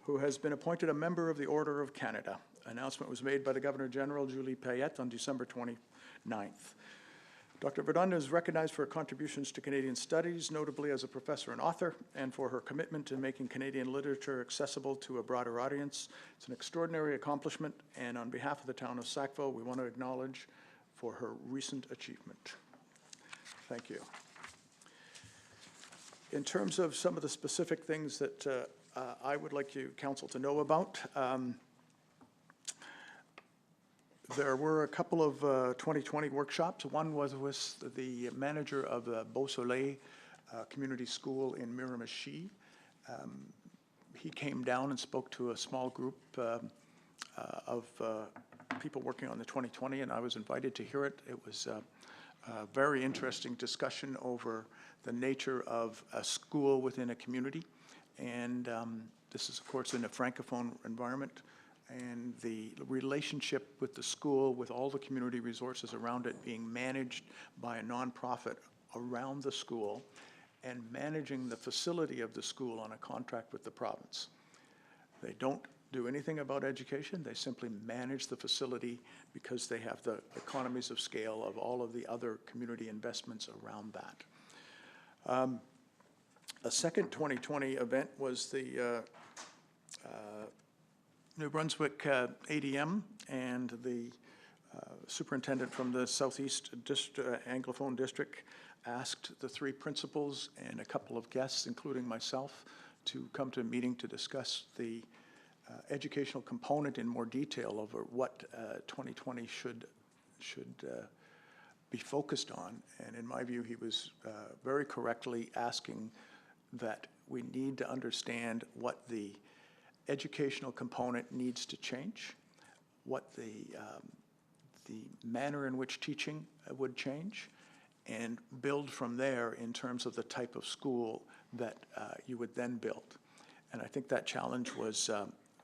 who has been appointed a member of the Order of Canada. Announcement was made by the Governor General, Julie Payette, on December 29th. Dr. Verdun is recognized for her contributions to Canadian studies, notably as a professor and author, and for her commitment to making Canadian literature accessible to a broader audience. It's an extraordinary accomplishment, and on behalf of the town of Sackville, we want to acknowledge for her recent achievement. Thank you. In terms of some of the specific things that I would like you, council, to know about, there were a couple of 2020 workshops. One was with the manager of the Beausoleil Community School in Miramichi. He came down and spoke to a small group of people working on the 2020, and I was invited to hear it. It was a very interesting discussion over the nature of a school within a community. And this is, of course, in a Francophone environment. And the relationship with the school, with all the community resources around it being managed by a nonprofit around the school, and managing the facility of the school on a contract with the province. They don't do anything about education. They simply manage the facility because they have the economies of scale of all of the other community investments around that. A second 2020 event was the New Brunswick ADM, and the superintendent from the Southeast Anglophone District asked the three principals and a couple of guests, including myself, to come to a meeting to discuss the educational component in more detail over what 2020 should be focused on. And in my view, he was very correctly asking that we need to understand what the educational component needs to change, what the manner in which teaching would change, and build from there in terms of the type of school that you would then build. And I think that challenge was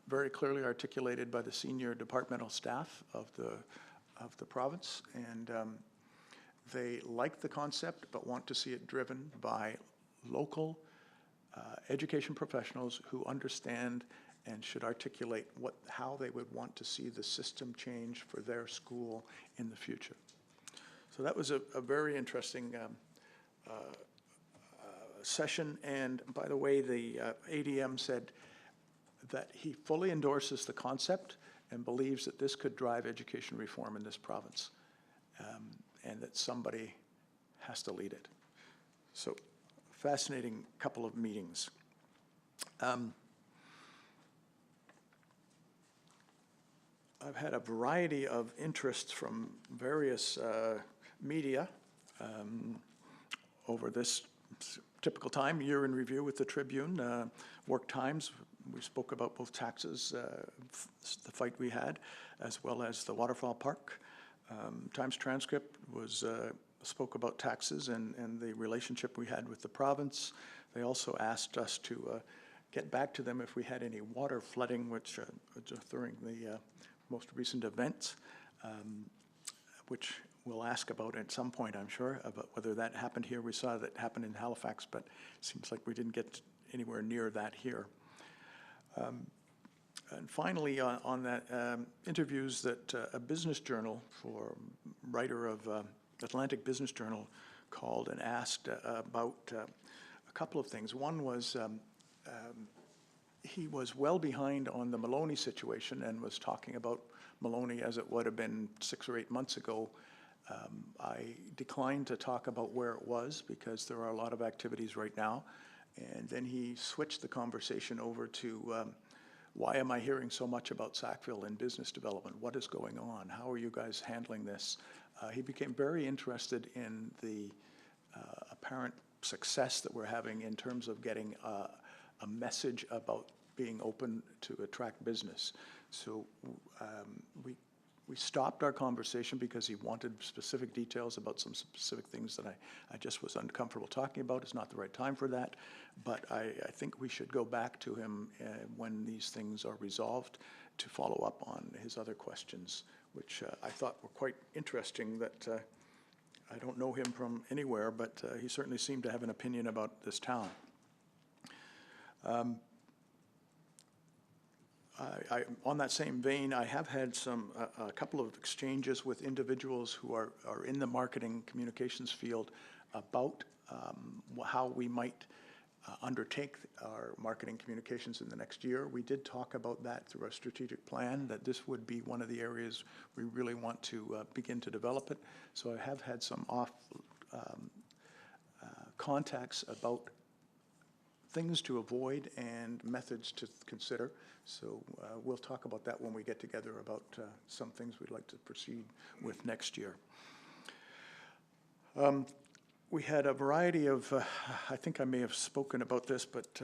very clearly articulated by the senior departmental staff of the province, and they like the concept but want to see it driven by local education professionals who understand and should articulate how they would want to see the system change for their school in the future. So that was a very interesting session. And by the way, the ADM said that he fully endorses the concept and believes that this could drive education reform in this province, and that somebody has to lead it. So fascinating couple of meetings. I've had a variety of interests from various media over this typical time, year in review with the Tribune, Work Times. We spoke about both taxes, the fight we had, as well as the waterfall park. Times Transcript spoke about taxes and the relationship we had with the province. They also asked us to get back to them if we had any water flooding, which during the most recent events, which we'll ask about at some point, I'm sure, about whether that happened here. We saw that happen in Halifax, but it seems like we didn't get anywhere near that here. And finally, on that, interviews that a business journal writer of Atlantic Business Journal called and asked about a couple of things. One was he was well behind on the Maloney situation and was talking about Maloney as it would have been 6 or 8 months ago. I declined to talk about where it was because there are a lot of activities right now. And then he switched the conversation over to why am I hearing so much about Sackville and business development? What is going on? How are you guys handling this? He became very interested in the apparent success that we're having in terms of getting a message about being open to attract business. So we stopped our conversation because he wanted specific details about some specific things that I just was uncomfortable talking about. It's not the right time for that, but I think we should go back to him when these things are resolved to follow up on his other questions, which I thought were quite interesting. That I don't know him from anywhere, but he certainly seemed to have an opinion about this town. On that same vein, I have had a couple of exchanges with individuals who are in the marketing communications field about how we might undertake our marketing communications in the next year. We did talk about that through our strategic plan, that this would be one of the areas we really want to begin to develop it. So I have had some contacts about things to avoid and methods to consider. So we'll talk about that when we get together about some things we'd like to proceed with next year. We had a variety of, I think I may have spoken about this, but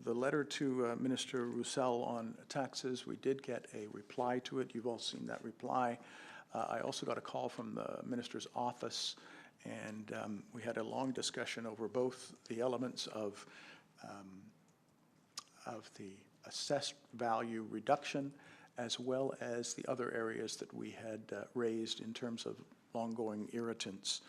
the letter to Minister Roussel on taxes, we did get a reply to it. You've all seen that reply. I also got a call from the minister's office, and we had a long discussion over both the elements of the assessed value reduction, as well as the other areas that we had raised in terms of ongoing irritants.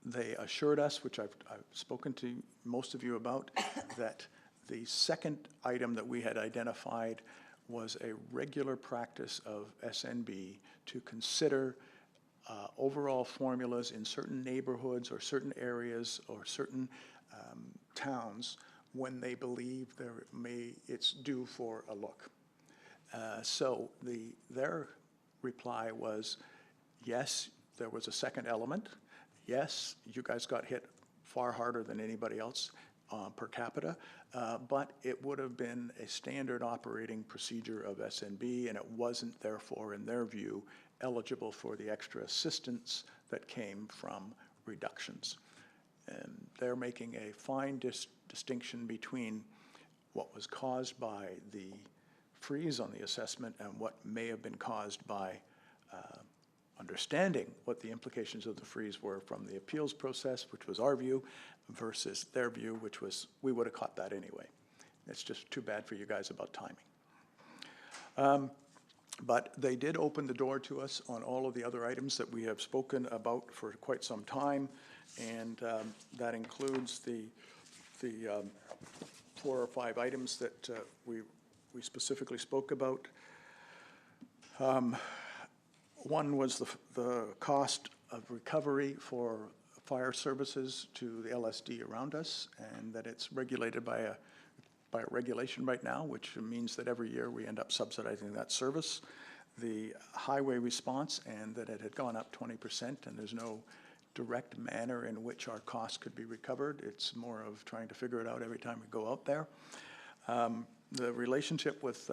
They assured us, which I've spoken to most of you about, that the second item that we had identified was a regular practice of SNB to consider overall formulas in certain neighborhoods or certain areas or certain towns when they believe it's due for a look. So their reply was, yes, there was a second element. Yes, you guys got hit far harder than anybody else per capita, but it would have been a standard operating procedure of SNB, and it wasn't therefore, in their view, eligible for the extra assistance that came from reductions. And they're making a fine distinction between what was caused by the freeze on the assessment and what may have been caused by understanding what the implications of the freeze were from the appeals process, which was our view, versus their view, which was we would have caught that anyway. It's just too bad for you guys about timing. But they did open the door to us on all of the other items that we have spoken about for quite some time, and that includes the 4 or 5 items that we specifically spoke about. One was the cost of recovery for fire services to the LSD around us, and that it's regulated by a regulation right now, which means that every year we end up subsidizing that service. The highway response, and that it had gone up 20%, and there's no direct manner in which our costs could be recovered. It's more of trying to figure it out every time we go out there. The relationship with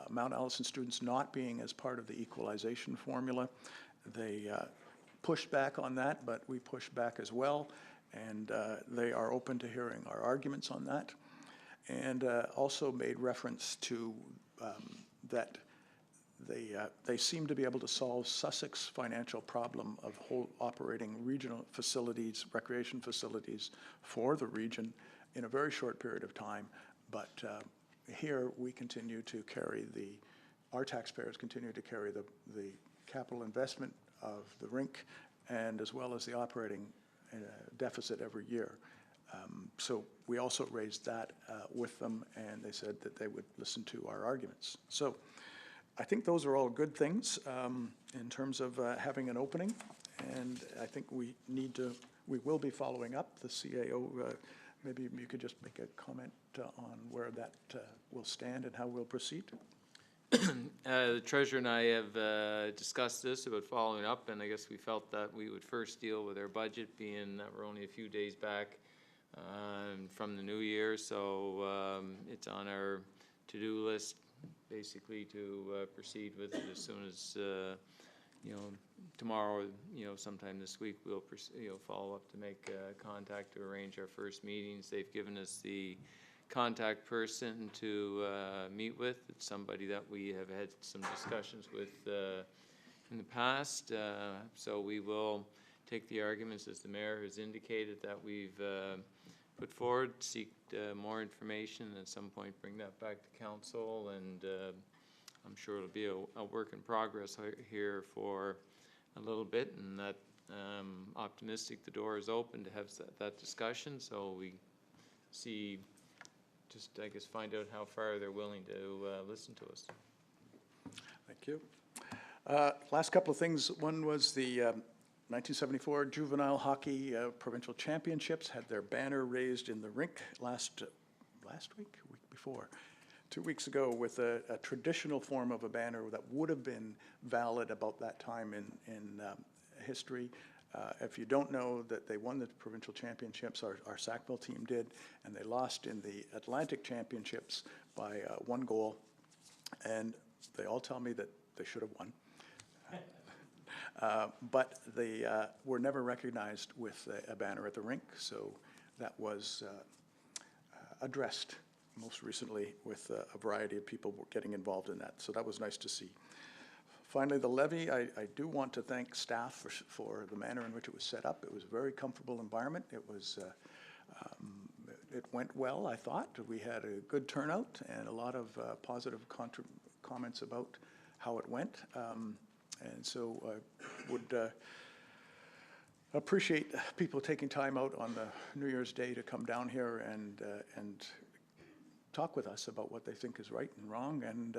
Mount Allison students not being as part of the equalization formula, they pushed back on that, but we pushed back as well, and they are open to hearing our arguments on that. And also made reference to that they seem to be able to solve Sussex financial problem of operating regional facilities, recreation facilities for the region in a very short period of time. But here we continue to carry our taxpayers continue to carry the capital investment of the rink, and as well as the operating deficit every year. So we also raised that with them, and they said that they would listen to our arguments. So I think those are all good things in terms of having an opening, and I think we will be following up. The CAO, maybe you could just make a comment on where that will stand and how we'll proceed. The treasurer and I have discussed this about following up, and I guess we felt that we would first deal with our budget, being that we're only a few days back from the new year. So it's on our to-do list, basically, to proceed with it as soon as, tomorrow, sometime this week, we'll follow up to make contact to arrange our first meetings. They've given us the contact person to meet with. It's somebody that we have had some discussions with in the past. So we will take the arguments, as the mayor has indicated, that we've put forward, seek more information, and at some point bring that back to council. And I'm sure it'll be a work in progress here for a little bit, and that optimistic the door is open to have that discussion. So we see just, I guess, find out how far they're willing to listen to us. Thank you. Last couple of things. One was the 1974 Juvenile Hockey Provincial Championships had their banner raised in the rink last week, week before, 2 weeks ago, with a traditional form of a banner that would have been valid about that time in history. If you don't know that they won the provincial championships, our Sackville team did, and they lost in the Atlantic Championships by 1 goal. And they all tell me that they should have won. But they were never recognized with a banner at the rink, so that was addressed most recently with a variety of people getting involved in that. So that was nice to see. Finally, the levy, I do want to thank staff for the manner in which it was set up. It was a very comfortable environment. It was, it went well, I thought. We had a good turnout and a lot of positive comments about how it went. And so I would appreciate people taking time out on the New Year's Day to come down here and talk with us about what they think is right and wrong, and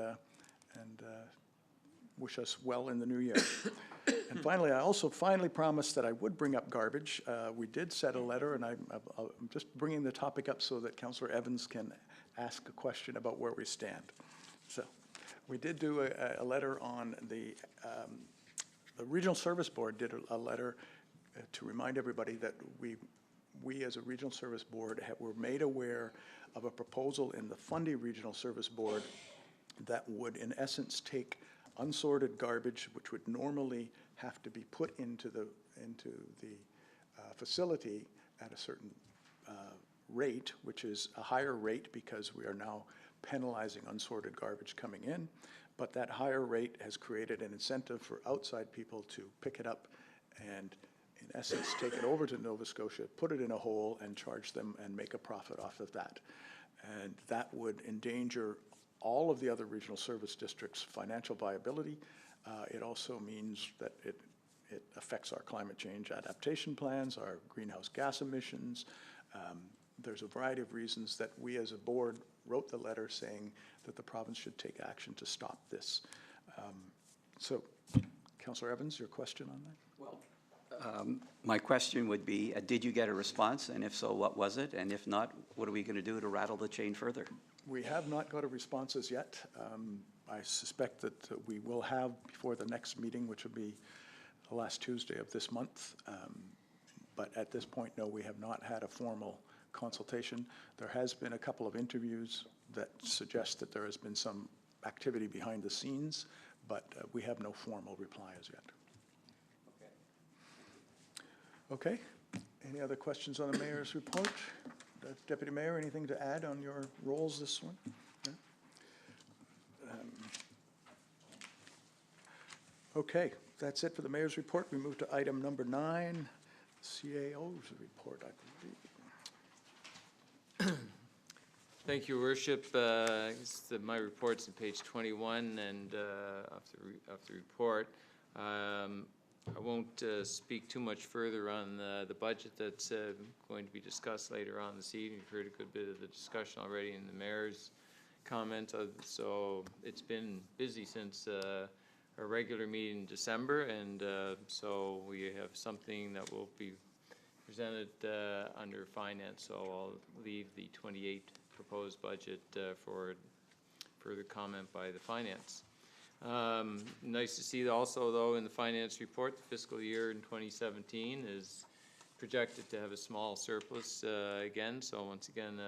wish us well in the new year. And finally, I also finally promised that I would bring up garbage. We did set a letter, and I'm just bringing the topic up so that Councillor Evans can ask a question about where we stand. So we did do a letter on the Regional Service Board did a letter to remind everybody that we as a Regional Service Board were made aware of a proposal in the Fundy Regional Service Board that would, in essence, take unsorted garbage, which would normally have to be put into the facility at a certain rate, which is a higher rate because we are now penalizing unsorted garbage coming in. But that higher rate has created an incentive for outside people to pick it up and, in essence, take it over to Nova Scotia, put it in a hole, and charge them and make a profit off of that. And that would endanger all of the other regional service districts' financial viability. It also means that it affects our climate change adaptation plans, our greenhouse gas emissions. There's a variety of reasons that we as a board wrote the letter saying that the province should take action to stop this. So, Councillor Evans, your question on that? Well, my question would be, did you get a response? And if so, what was it? And if not, what are we going to do to rattle the chain further? We have not got a response as yet. I suspect that we will have before the next meeting, which will be the last Tuesday of this month. But at this point, no, we have not had a formal consultation. There has been a couple of interviews that suggest that there has been some activity behind the scenes, but we have no formal reply as yet. Okay. Any other questions on the mayor's report? Deputy Mayor, anything to add on your roles this one? No? Okay, that's it for the mayor's report. We move to item number 9, CAO's report, I believe. Thank you, Worship. I guess my report's on page 21 and of the report. I won't speak too much further on the budget that's going to be discussed later on this evening. You've heard a good bit of the discussion already in the mayor's comment. So it's been busy since our regular meeting in December, and so we have something that will be presented under finance. So I'll leave the 28 proposed budget for further comment by the finance. Nice to see also, though, in the finance report, the fiscal year in 2017 is projected to have a small surplus again. So once again,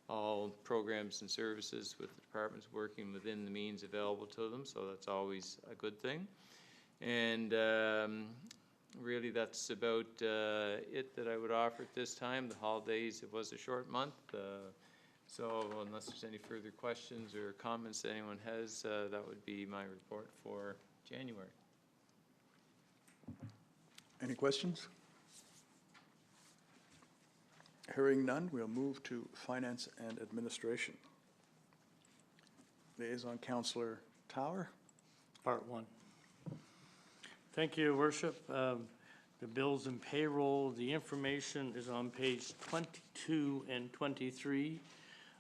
all programs and services with the departments working within the means available to them. So that's always a good thing. And really, that's about it that I would offer at this time. The holidays, it was a short month. So unless there's any further questions or comments that anyone has, that would be my report for January. Any questions? Hearing none, we'll move to Finance and Administration. Liaison Councillor Tower. Part 1. Thank you, Worship. the bills and payroll. The information is on page 22 and 23.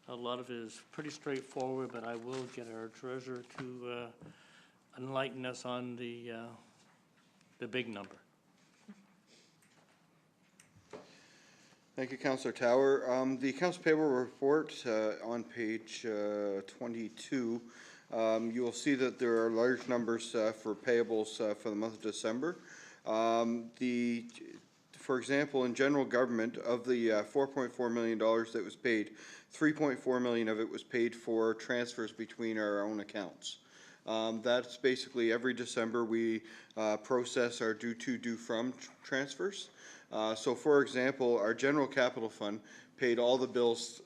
A lot of it is pretty straightforward, but I will get our treasurer to enlighten us on the big number. Thank you, Councillor Tower. The accounts payable report on page 22, you will see that there are large numbers for payables for the month of December. For example, in general government, of the $4.4 million that was paid, $3.4 million of it was paid for transfers between our own accounts. That's basically every December we process our due to, due from transfers. So for example, our general capital fund paid all the bills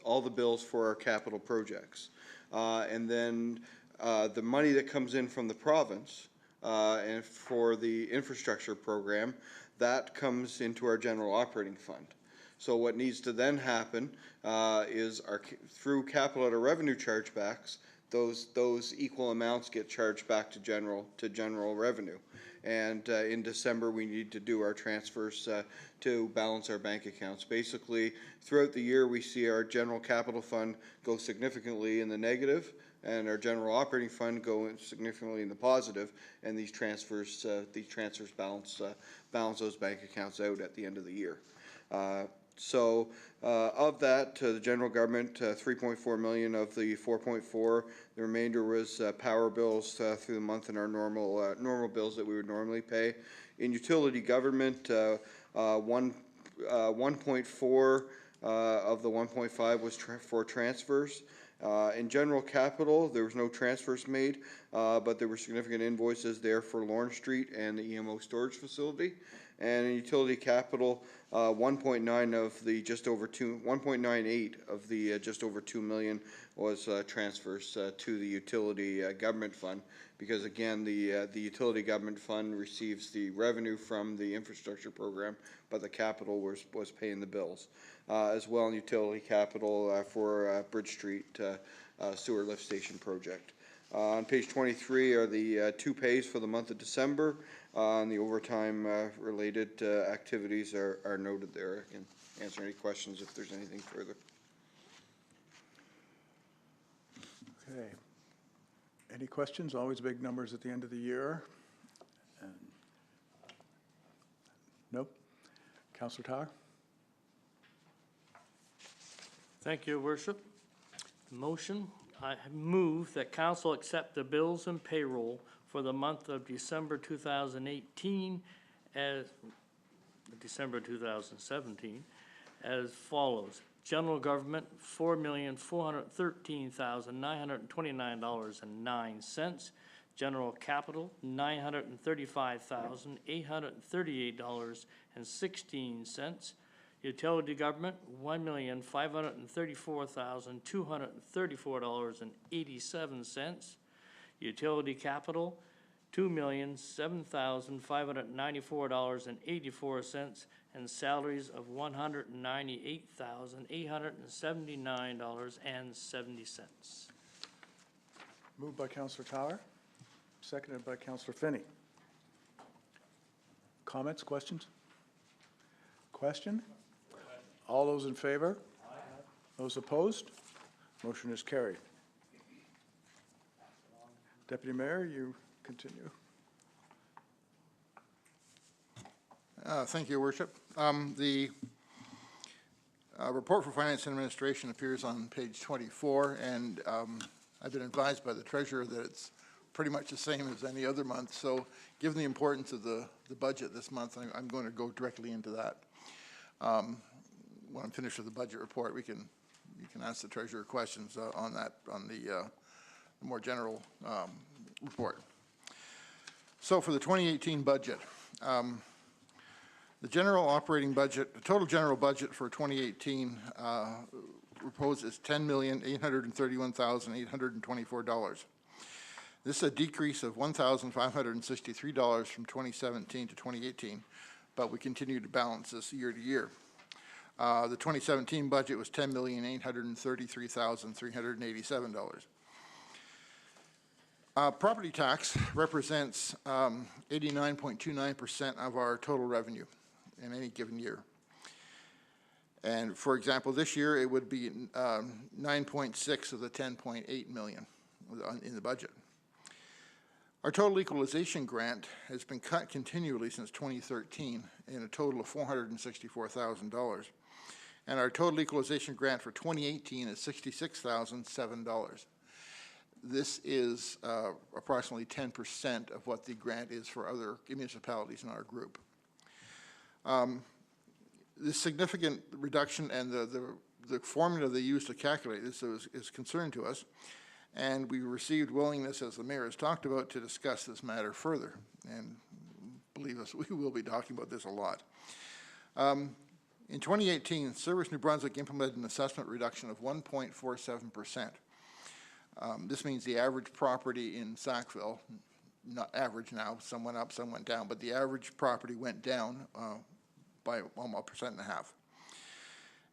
for our capital projects. And then the money that comes in from the province and for the infrastructure program, that comes into our general operating fund. So what needs to then happen is through capital out of revenue chargebacks, those equal amounts get charged back to general revenue. And in December, we need to do our transfers to balance our bank accounts. Basically, throughout the year, we see our general capital fund go significantly in the negative, and our general operating fund go significantly in the positive. And these transfers balance those bank accounts out at the end of the year. So of that, the general government, 3.4 million of the 4.4. The remainder was power bills through the month and our normal bills that we would normally pay. In utility government, 1.4 of the 1.5 was for transfers. In general capital, there was no transfers made, but there were significant invoices there for Lawrence Street and the EMO storage facility. And in utility capital, 1.9 of the just over 1.98 of the just over 2 million was transfers to the utility government fund, because again, the utility government fund receives the revenue from the infrastructure program, but the capital was paying the bills. As well in utility capital for Bridge Street sewer lift station project. On page 23 are the two pays for the month of December, and the overtime related activities are noted there. I can answer any questions if there's anything further. Okay. Any questions? Always big numbers at the end of the year. And nope. Councillor Tower? Thank you, Your Worship. Motion, I move that council accept the bills and payroll for the month of December 2018 as December 2017 as follows. General government, $4,413,929.09. General capital, $935,838.16. Utility government, $1,534,234.87. Utility capital, $2,007,594.84, and salaries of $198,879.70. Moved by Councillor Tower, seconded by Councillor Finney. Comments, questions? Question? All those in favor? Aye. Those opposed? Motion is carried. Deputy Mayor, you continue. Thank you, Your Worship. The report for Finance and Administration appears on page 24, and I've been advised by the Treasurer that it's pretty much the same as any other month. So given the importance of the budget this month, I'm going to go directly into that. When I'm finished with the budget report, you can ask the Treasurer questions on that, on the more general report. So for the 2018 budget, the general operating budget, the total general budget for 2018 proposed is $10,831,824. This is a decrease of $1,563 from 2017 to 2018, but we continue to balance this year to year. The 2017 budget was $10,833,387. Property tax represents 89.29% of our total revenue. in any given year. And for example, this year it would be 9.6 of the 10.8 million in the budget. Our total equalization grant has been cut continually since 2013 in a total of $464,000. And our total equalization grant for 2018 is $66,007. This is approximately 10% of what the grant is for other municipalities in our group. This significant reduction and the formula they use to calculate this is concern to us, and we received willingness, as the mayor has talked about, to discuss this matter further. And believe us, we will be talking about this a lot. In 2018, Service New Brunswick implemented an assessment reduction of 1.47%. This means the average property in Sackville, not average now, some went up, some went down, but the average property went down by almost 1.5%.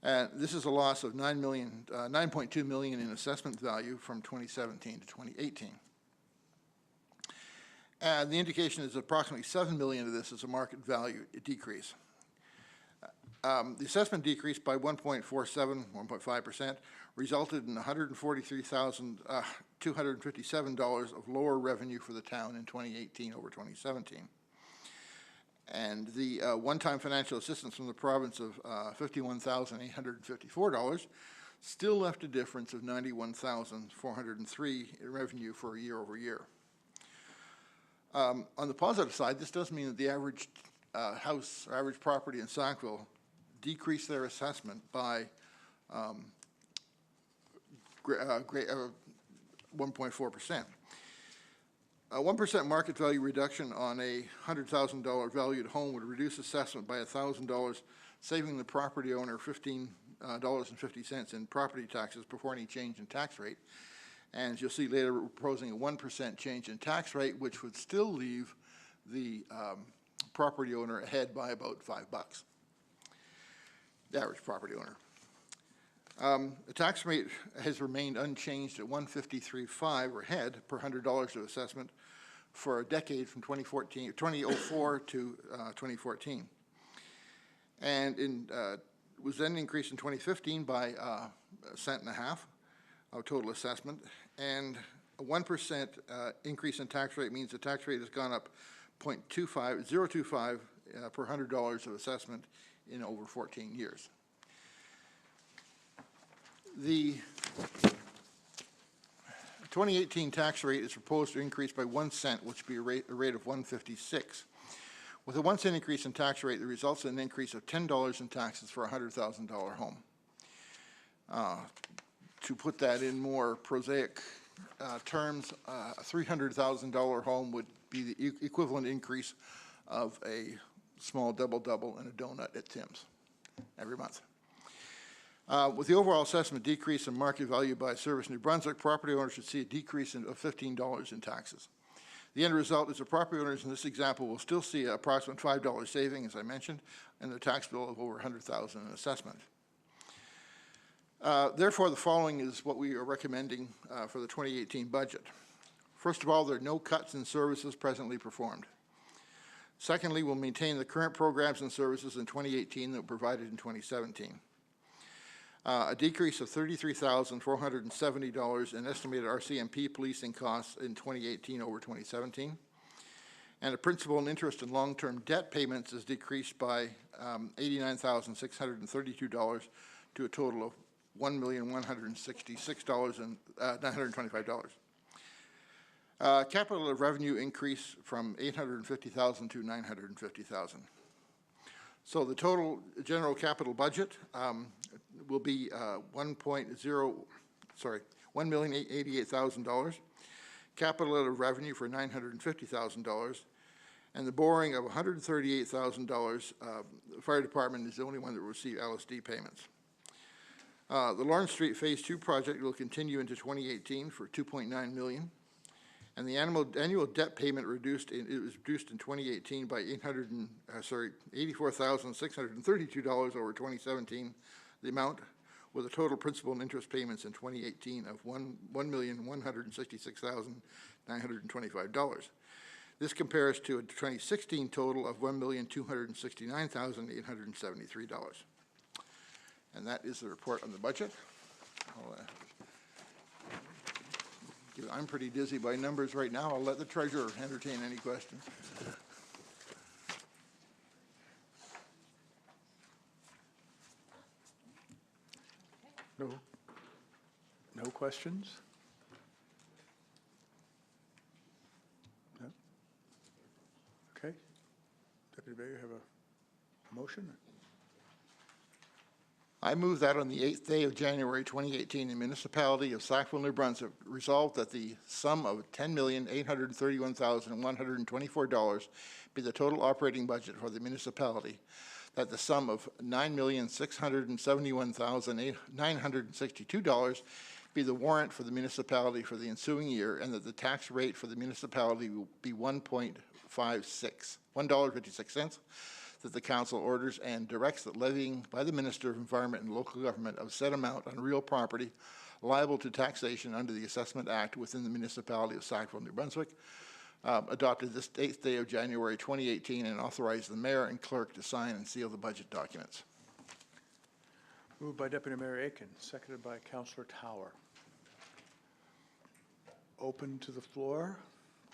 And this is a loss of $9.2 million in assessment value from 2017 to 2018. And the indication is approximately $7 million of this is a market value decrease. The assessment decreased by 1.5%, resulted in $143,257 of lower revenue for the town in 2018 over 2017. And the one-time financial assistance from the province of $51,854 still left a difference of $91,403 in revenue for year over year. On the positive side, this does mean that the average house or average property in Sackville decreased their assessment by 1.4%. A 1% market value reduction on a $100,000 valued home would reduce assessment by $1,000, saving the property owner $15.50 in property taxes before any change in tax rate. And as you'll see later, we're proposing a 1% change in tax rate, which would still leave the property owner ahead by about $5, the average property owner. The tax rate has remained unchanged at $153.5 or head per $100 of assessment for a decade from 2004 to 2014. And was then increased in 2015 by $0.015 of total assessment. And a 1% increase in tax rate means the tax rate has gone up 0.25 per $100 of assessment in over 14 years. The 2018 tax rate is proposed to increase by 1 cent, which would be a rate of $1.56. With a 1 cent increase in tax rate, it results in an increase of $10 in taxes for a $100,000 home. To put that in more prosaic terms, a $300,000 home would be the equivalent increase of a small double-double and a donut at Tim's every month. With the overall assessment decrease in market value by Service New Brunswick, property owners should see a decrease of $15 in taxes. The end result is the property owners in this example will still see an approximate $5 saving, as I mentioned, and their tax bill of over $100,000 in assessment. Therefore, the following is what we are recommending for the 2018 budget. First of all, there are no cuts in services presently performed. Secondly, we'll maintain the current programs and services in 2018 that were provided in 2017. A decrease of $33,470 in estimated RCMP policing costs in 2018 over 2017. And the principal and interest in long-term debt payments is decreased by $89,632 to a total of $1,166,925. Capital revenue increase from $850,000 to $950,000. So the total general capital budget will be $1,088,000. Capital out of revenue for $950,000, and the borrowing of $138,000. The fire department is the only one that will receive LSD payments. The Lawrence Street Phase 2 project will continue into 2018 for $2.9 million. And the annual debt payment it was reduced in 2018 by $84,632 over 2017, the amount, with a total principal and interest payments in 2018 of $1,166,925. This compares to a 2016 total of $1,269,873. And that is the report on the budget. I'm pretty dizzy by numbers right now. I'll let the treasurer entertain any questions. No questions? No? Okay. Deputy Mayor, have a motion? I move that on the 8th day of January 2018, the municipality of Sackville, New Brunswick resolved that the sum of $10,831,124 be the total operating budget for the municipality, that the sum of $9,671,962 be the warrant for the municipality for the ensuing year, and that the tax rate for the municipality will be $1.56, that the council orders and directs that levying by the Minister of Environment and Local Government of said amount on real property liable to taxation under the Assessment Act within the municipality of Sackville, New Brunswick, adopted this 8th day of January 2018, and authorize the mayor and clerk to sign and seal the budget documents. Moved by Deputy Mayor Aiken, seconded by Councillor Tower. Open to the floor.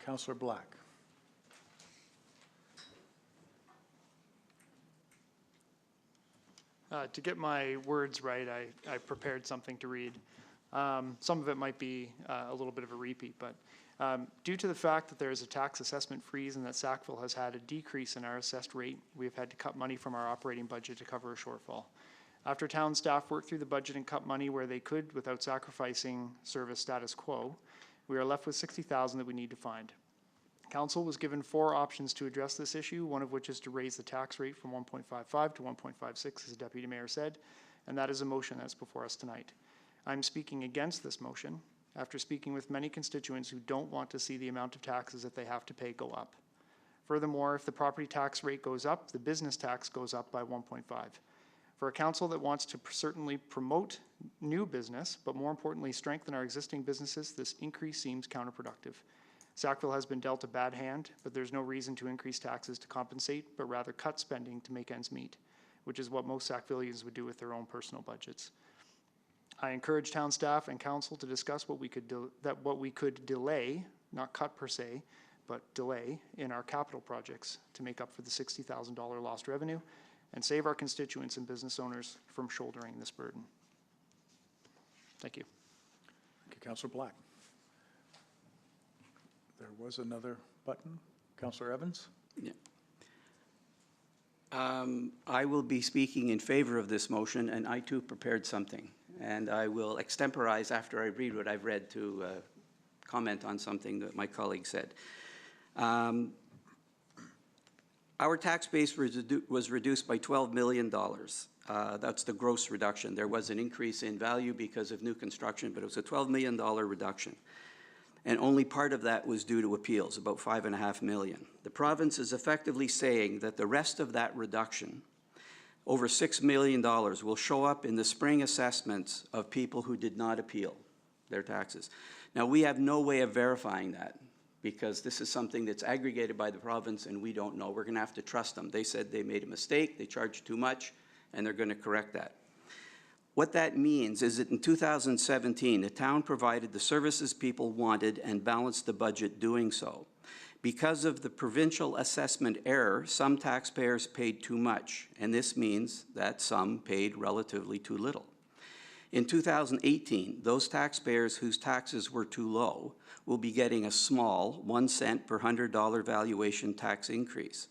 Councillor Black. To get my words right, I prepared something to read. Some of it might be a little bit of a repeat, but due to the fact that there is a tax assessment freeze and that Sackville has had a decrease in our assessed rate, we have had to cut money from our operating budget to cover a shortfall. After town staff worked through the budget and cut money where they could without sacrificing service status quo, we are left with $60,000 that we need to find. Council was given 4 options to address this issue, one of which is to raise the tax rate from 1.55 to 1.56, as the Deputy Mayor said, and that is a motion that's before us tonight. I'm speaking against this motion after speaking with many constituents who don't want to see the amount of taxes that they have to pay go up. Furthermore, if the property tax rate goes up, the business tax goes up by 1.5. For a council that wants to certainly promote new business, but more importantly strengthen our existing businesses, this increase seems counterproductive. Sackville has been dealt a bad hand, but there's no reason to increase taxes to compensate, but rather cut spending to make ends meet, which is what most Sackvillians would do with their own personal budgets. I encourage town staff and council to discuss what we could delay, not cut per se, but delay in our capital projects to make up for the $60,000 lost revenue and save our constituents and business owners from shouldering this burden. Thank you. Thank you, Councillor Black. There was another button. Councillor Evans? Yeah. I will be speaking in favor of this motion, and I too prepared something. And I will extemporize after I read what I've read to comment on something that my colleague said. Our tax base was reduced by $12 million. That's the gross reduction. There was an increase in value because of new construction, but it was a $12 million reduction. And only part of that was due to appeals, about $5.5 million. The province is effectively saying that the rest of that reduction, over $6 million, will show up in the spring assessments of people who did not appeal their taxes. Now, we have no way of verifying that because this is something that's aggregated by the province and we don't know. We're going to have to trust them. They said they made a mistake, they charged too much, and they're going to correct that. What that means is that in 2017, the town provided the services people wanted and balanced the budget doing so. Because of the provincial assessment error, some taxpayers paid too much, and this means that some paid relatively too little. In 2018, those taxpayers whose taxes were too low will be getting a small 1 cent per $100 valuation tax increase.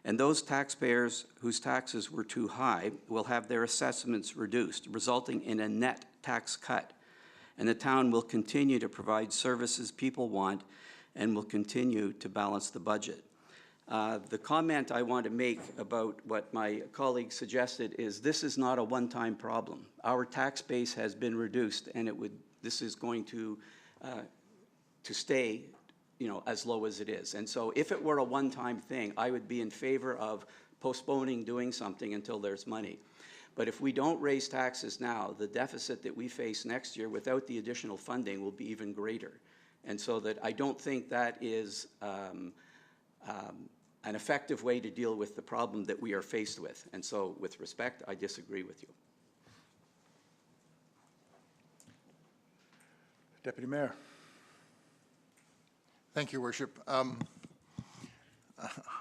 And those taxpayers whose taxes were too high will have their assessments reduced, resulting in a net tax cut. And the town will continue to provide services people want and will continue to balance the budget. The comment I want to make about what my colleague suggested is this is not a one-time problem. Our tax base has been reduced, and this is going to stay as low as it is. And so if it were a one-time thing, I would be in favor of postponing doing something until there's money. But if we don't raise taxes now, the deficit that we face next year without the additional funding will be even greater. And so that I don't think that is an effective way to deal with the problem that we are faced with. And so, with respect, I disagree with you. Deputy Mayor. Thank you, Worship. I'll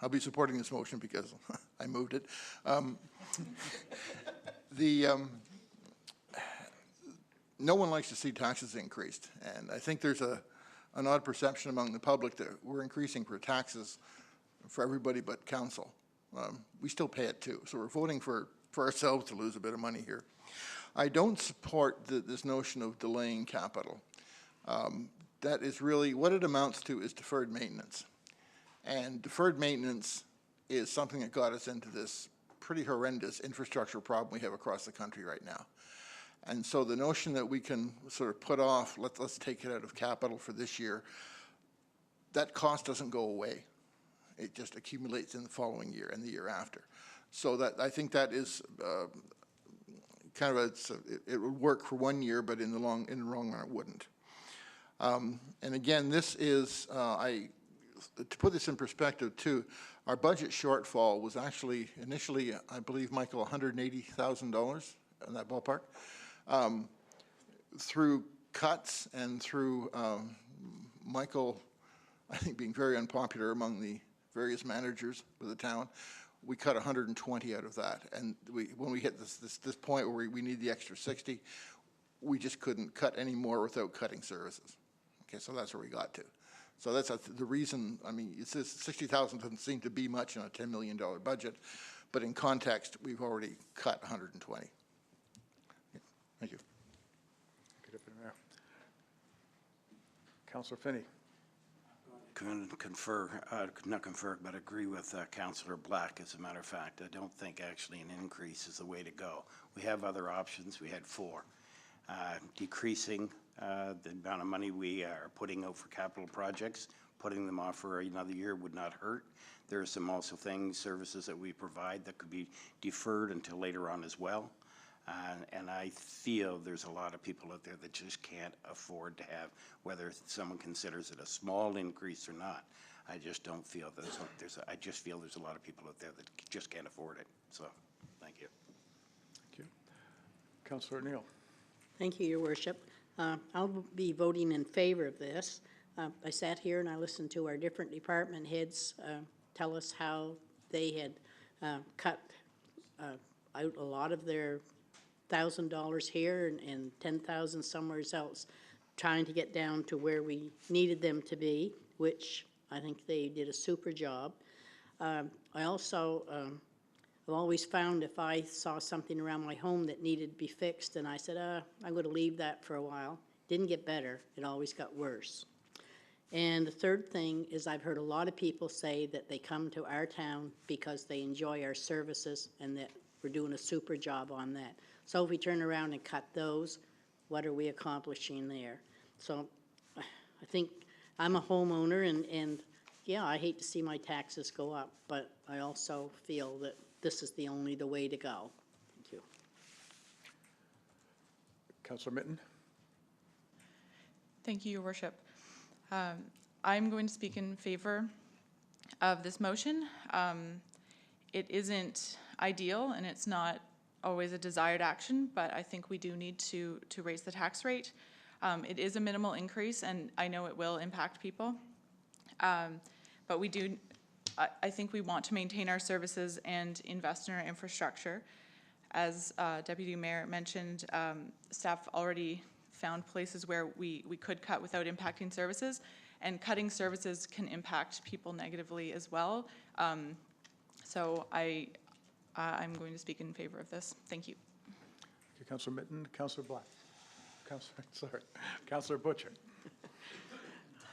be supporting this motion because I moved it. No one likes to see taxes increased, and I think there's an odd perception among the public that we're increasing for taxes for everybody but council. We still pay it too, so we're voting for ourselves to lose a bit of money here. I don't support this notion of delaying capital. That is really, what it amounts to is deferred maintenance. And deferred maintenance is something that got us into this pretty horrendous infrastructure problem we have across the country right now. And so the notion that we can sort of put off, let's take it out of capital for this year, that cost doesn't go away. It just accumulates in the following year and the year after. So that, I think that is kind of it would work for 1 year, but in the long run it wouldn't. And again, this is, to put this in perspective too, our budget shortfall was actually initially, I believe, Michael, $180,000 in that ballpark. Through cuts and through Michael, I think, being very unpopular among the various managers of the town, we cut 120 out of that. And when we hit this point where we need the extra 60, we just couldn't cut any more without cutting services. Okay, so that's where we got to. So that's the reason. I mean, it's 60,000 doesn't seem to be much in a $10 million budget, but in context, we've already cut 120. Yeah, thank you. Thank you, Deputy Mayor. Councillor Finney. Not confer, but agree with Councillor Black. As a matter of fact, I don't think actually an increase is the way to go. We have other options. We had 4. Decreasing the amount of money we are putting out for capital projects, putting them off for another year would not hurt. There are some also services that we provide that could be deferred until later on as well. And I feel there's a lot of people out there that just can't afford to have, whether someone considers it a small increase or not. I just don't feel I just feel there's a lot of people out there that just can't afford it. So, thank you. Thank you. Councillor Neal. Thank you, Your Worship. I'll be voting in favor of this. I sat here and I listened to our different department heads tell us how they had cut out a lot of their $1,000 here and $10,000 somewhere else, trying to get down to where we needed them to be, which I think they did a super job. I also I've always found if I saw something around my home that needed to be fixed, and I said, I'm going to leave that for a while. Didn't get better. It always got worse. And the third thing is I've heard a lot of people say that they come to our town because they enjoy our services and that we're doing a super job on that. So if we turn around and cut those, what are we accomplishing there? So I think I'm a homeowner, and yeah, I hate to see my taxes go up, but I also feel that this is the way to go. Thank you. Councillor Mitten. Thank you, Your Worship. I'm going to speak in favor of this motion. It isn't ideal and it's not always a desired action, but I think we do need to raise the tax rate. It is a minimal increase and I know it will impact people. But we do, I think we want to maintain our services and invest in our infrastructure. As Deputy Mayor mentioned, staff already found places where we could cut without impacting services, and cutting services can impact people negatively as well. So I'm going to speak in favor of this. Thank you. Okay, Councillor Mitten. Councillor Black. Councillor Butcher.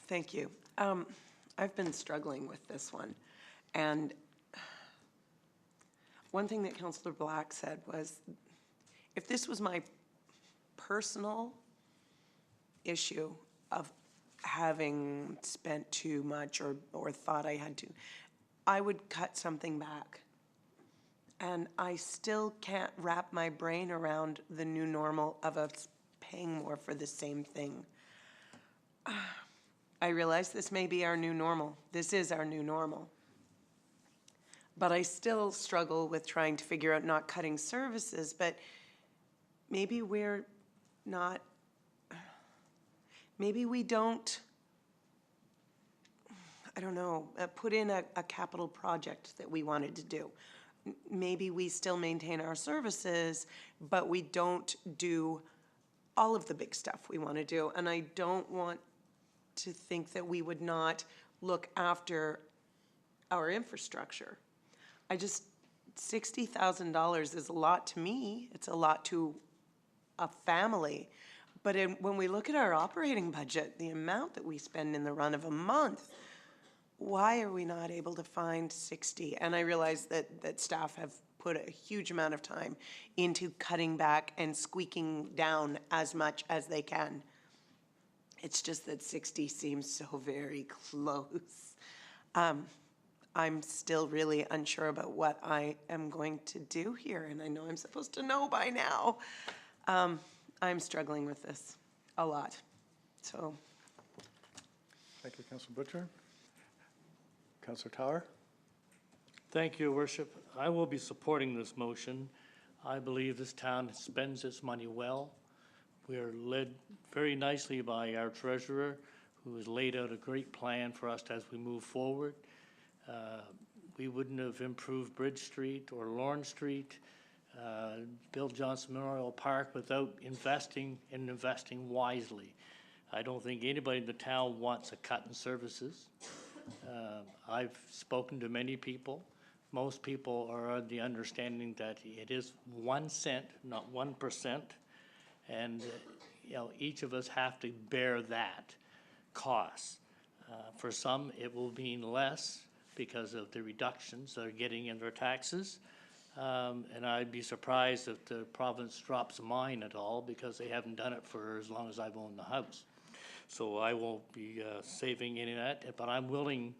Thank you. I've been struggling with this one. And one thing that Councillor Black said was, if this was my personal issue of having spent too much or thought I had to, I would cut something back. And I still can't wrap my brain around the new normal of us paying more for the same thing. I realize this may be our new normal. This is our new normal. But I still struggle with trying to figure out not cutting services, but maybe we're not, maybe we don't, I don't know, put in a capital project that we wanted to do. Maybe we still maintain our services, but we don't do all of the big stuff we want to do. And I don't want to think that we would not look after our infrastructure. $60,000 is a lot to me. It's a lot to a family. But when we look at our operating budget, the amount that we spend in the run of a month, why are we not able to find 60? And I realize that staff have put a huge amount of time into cutting back and squeaking down as much as they can. It's just that 60 seems so very close. I'm still really unsure about what I am going to do here, and I know I'm supposed to know by now. I'm struggling with this a lot, so. Thank you, Councillor Butcher. Councillor Tower? Thank you, Your Worship. I will be supporting this motion. I believe this town spends its money well. We are led very nicely by our treasurer, who has laid out a great plan for us as we move forward. We wouldn't have improved Bridge Street or Lorne Street, Bill Johnson Memorial Park without investing wisely. I don't think anybody in the town wants a cut in services. I've spoken to many people. Most people are of the understanding that it is 1 cent, not 1%. And, each of us have to bear that cost. For some, it will mean less because of the reductions they're getting in their taxes. And I'd be surprised if the province drops mine at all, because they haven't done it for as long as I've owned the house. So I won't be saving any of that, but I'm willing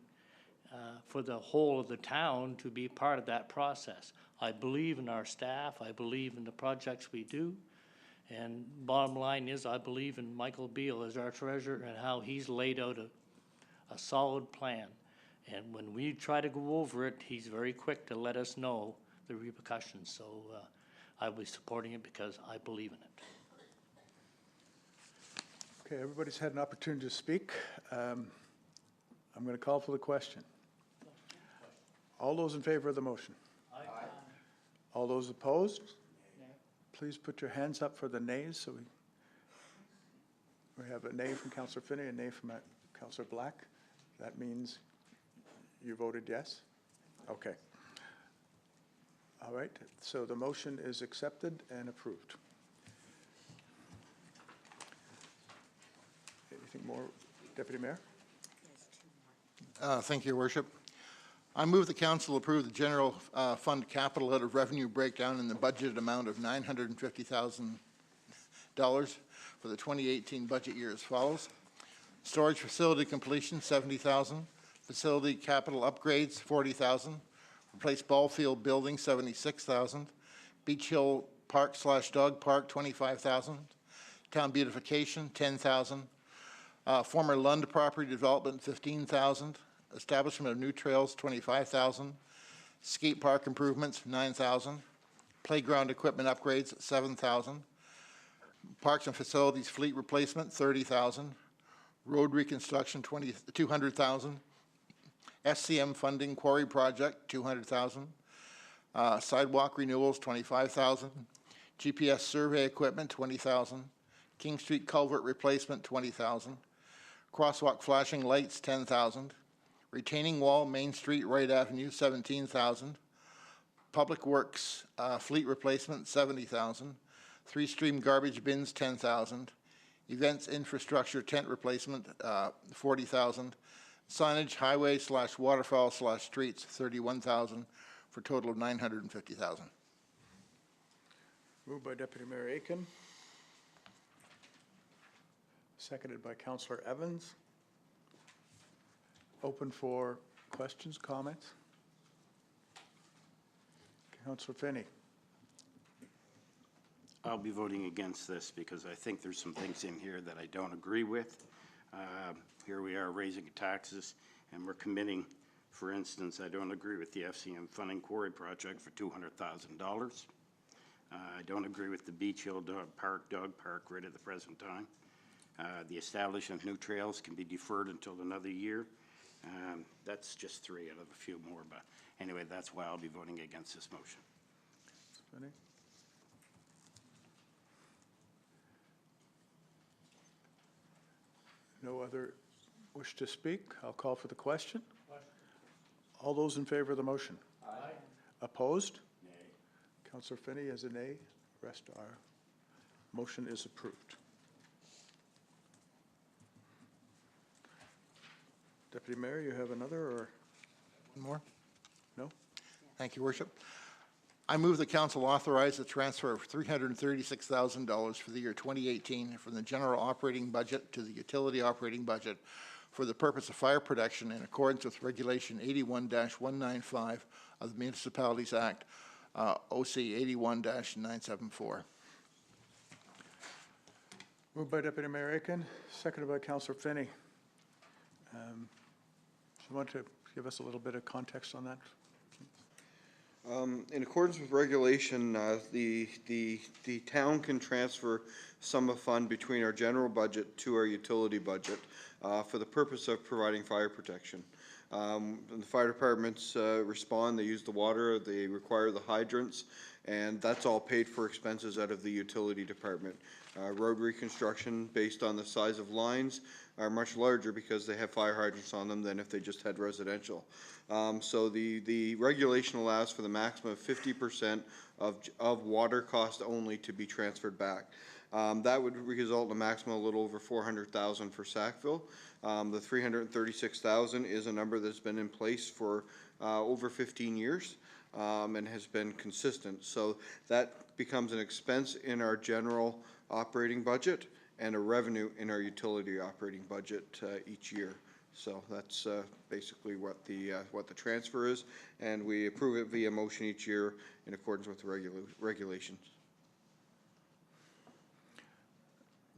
for the whole of the town to be part of that process. I believe in our staff. I believe in the projects we do. And bottom line is, I believe in Michael Beal as our treasurer and how he's laid out a solid plan. And when we try to go over it, he's very quick to let us know the repercussions. So I'll be supporting it because I believe in it. Okay, everybody's had an opportunity to speak. I'm going to call for the question. All those in favor of the motion? Aye. All those opposed? Nay. Please put your hands up for the nays. So we have a nay from Councillor Finney, a nay from Councillor Black. That means you voted yes? Okay. All right, so the motion is accepted and approved. Anything more, Deputy Mayor? Thank you, Your Worship. I move the council approve the general fund capital out of revenue breakdown in the budgeted amount of $950,000 for the 2018 budget year as follows. Storage facility completion, $70,000. Facility capital upgrades, $40,000. Replace ball field building, $76,000. Beach Hill Park / Dog Park, $25,000. Town beautification, $10,000. Former Lund property development, $15,000. Establishment of new trails, $25,000. Skate park improvements, $9,000. Playground equipment upgrades, $7,000. Parks and facilities fleet replacement, $30,000. Road reconstruction, $200,000. SCM funding quarry project, $200,000. Sidewalk renewals, $25,000. GPS survey equipment, $20,000. King Street culvert replacement, $20,000. Crosswalk flashing lights, $10,000. Retaining wall, Main Street, Wright Avenue, $17,000. Public Works fleet replacement, $70,000. Three-stream garbage bins, $10,000. Events infrastructure tent replacement, $40,000. Signage, highway / waterfowl / streets, $31,000, for a total of $950,000. Moved by Deputy Mayor Aiken. Seconded by Councillor Evans. Open for questions, comments? Councillor Finney. I'll be voting against this because I think there's some things in here that I don't agree with. Here we are raising taxes, and we're committing, for instance, I don't agree with the FCM funding quarry project for $200,000. I don't agree with the Beach Hill dog park right at the present time. The establishment of new trails can be deferred until another year. That's just 3 out of a few more, but anyway, that's why I'll be voting against this motion. Vinnie? No other wish to speak? I'll call for the question. All those in favor of the motion? Aye. Opposed? Nay. Councillor Finney is a nay. Rest are. Motion is approved. Deputy Mayor, you have another, or? One more? No? Thank you, Worship. I move the council authorize the transfer of $336,000 for the year 2018 from the general operating budget to the utility operating budget for the purpose of fire protection in accordance with Regulation 81-195 of the Municipalities Act, OC 81-974. Moved by Deputy Mayor Aiken, seconded by Councillor Finney. Do you want to give us a little bit of context on that? In accordance with regulation, the town can transfer sum of fund between our general budget to our utility budget for the purpose of providing fire protection. When the fire departments respond, they use the water, they require the hydrants, and that's all paid for expenses out of the utility department. Road reconstruction based on the size of lines are much larger because they have fire hydrants on them than if they just had residential. So the regulation allows for the maximum of 50% of water cost only to be transferred back. That would result in a maximum of a little over $400,000 for Sackville. The $336,000 is a number that's been in place for over 15 years and has been consistent. So that becomes an expense in our general operating budget and a revenue in our utility operating budget each year. So that's basically what the transfer is, and we approve it via motion each year in accordance with the regulations.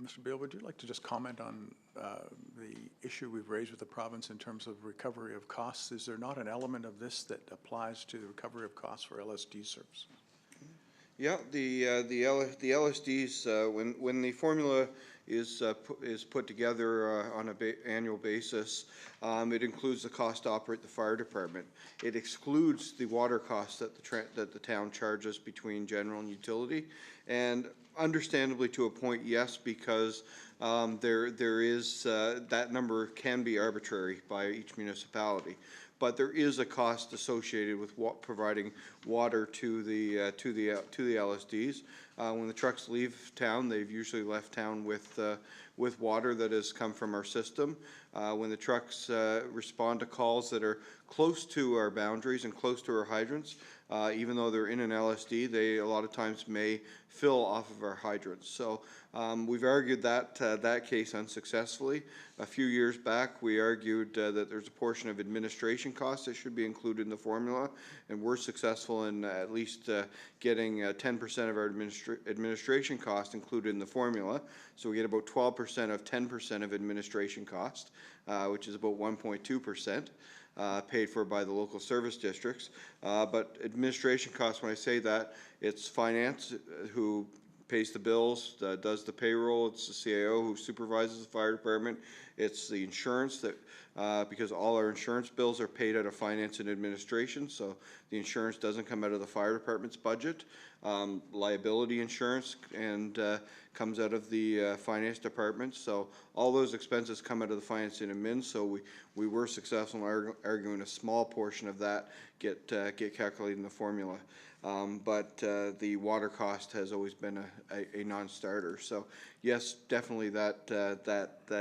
Mr. Beal, would you like to just comment on the issue we've raised with the province in terms of recovery of costs? Is there not an element of this that applies to the recovery of costs for LSD service? Yeah, the LSDs, when the formula is put together on an annual basis, it includes the cost to operate the fire department. It excludes the water costs that the town charges between general and utility, and understandably to a point, yes, because there is that number can be arbitrary by each municipality. But there is a cost associated with providing water to the LSDs. When the trucks leave town, they've usually left town with water that has come from our system. When the trucks respond to calls that are close to our boundaries and close to our hydrants, even though they're in an LSD, they a lot of times may fill off of our hydrants. So we've argued that case unsuccessfully. A few years back, we argued that there's a portion of administration costs that should be included in the formula, and we're successful in at least getting 10% of our administration costs included in the formula. So we get about 12% of 10% of administration cost, which is about 1.2%. Paid for by the local service districts. But administration costs, when I say that, it's finance who pays the bills, does the payroll, it's the CAO who supervises the fire department, it's the insurance that, because all our insurance bills are paid out of finance and administration, so the insurance doesn't come out of the fire department's budget. Liability insurance and comes out of the finance department, so all those expenses come out of the finance and admin, so we were successful in arguing a small portion of that get calculated in the formula. But the water cost has always been a non-starter. So yes, definitely that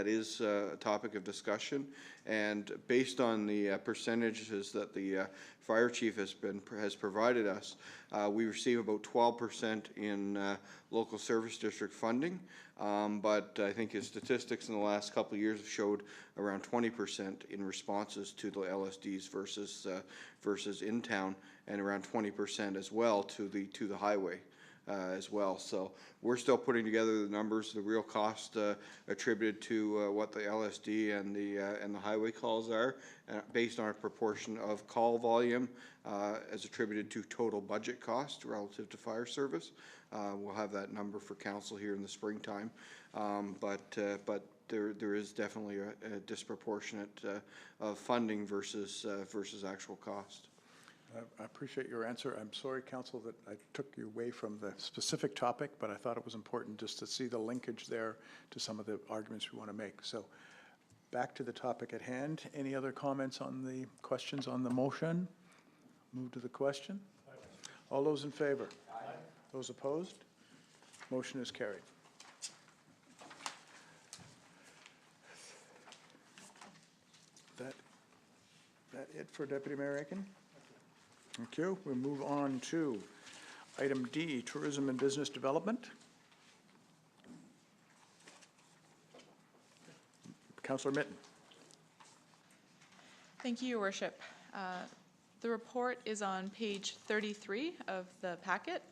is a topic of discussion. And based on the percentages that the fire chief has provided us, we receive about 12% in local service district funding. But I think his statistics in the last couple of years have showed around 20% in responses to the LSDs versus in town, and around 20% as well to the highway as well. So we're still putting together the numbers, the real cost attributed to what the LSD and the highway calls are, based on a proportion of call volume as attributed to total budget cost relative to fire service. We'll have that number for council here in the springtime, but there is definitely a disproportionate of funding versus actual cost. I appreciate your answer. I'm sorry, Council, that I took you away from the specific topic, but I thought it was important just to see the linkage there to some of the arguments we want to make. So back to the topic at hand. Any other comments on the questions on the motion? Move to the question. All those in favor? Aye. Those opposed? Motion is carried. That it for Deputy Mayor Aiken? Thank you. We'll move on to item D, Tourism and Business Development. Councillor Mitten. Thank you, Your Worship. The report is on page 33 of the packet.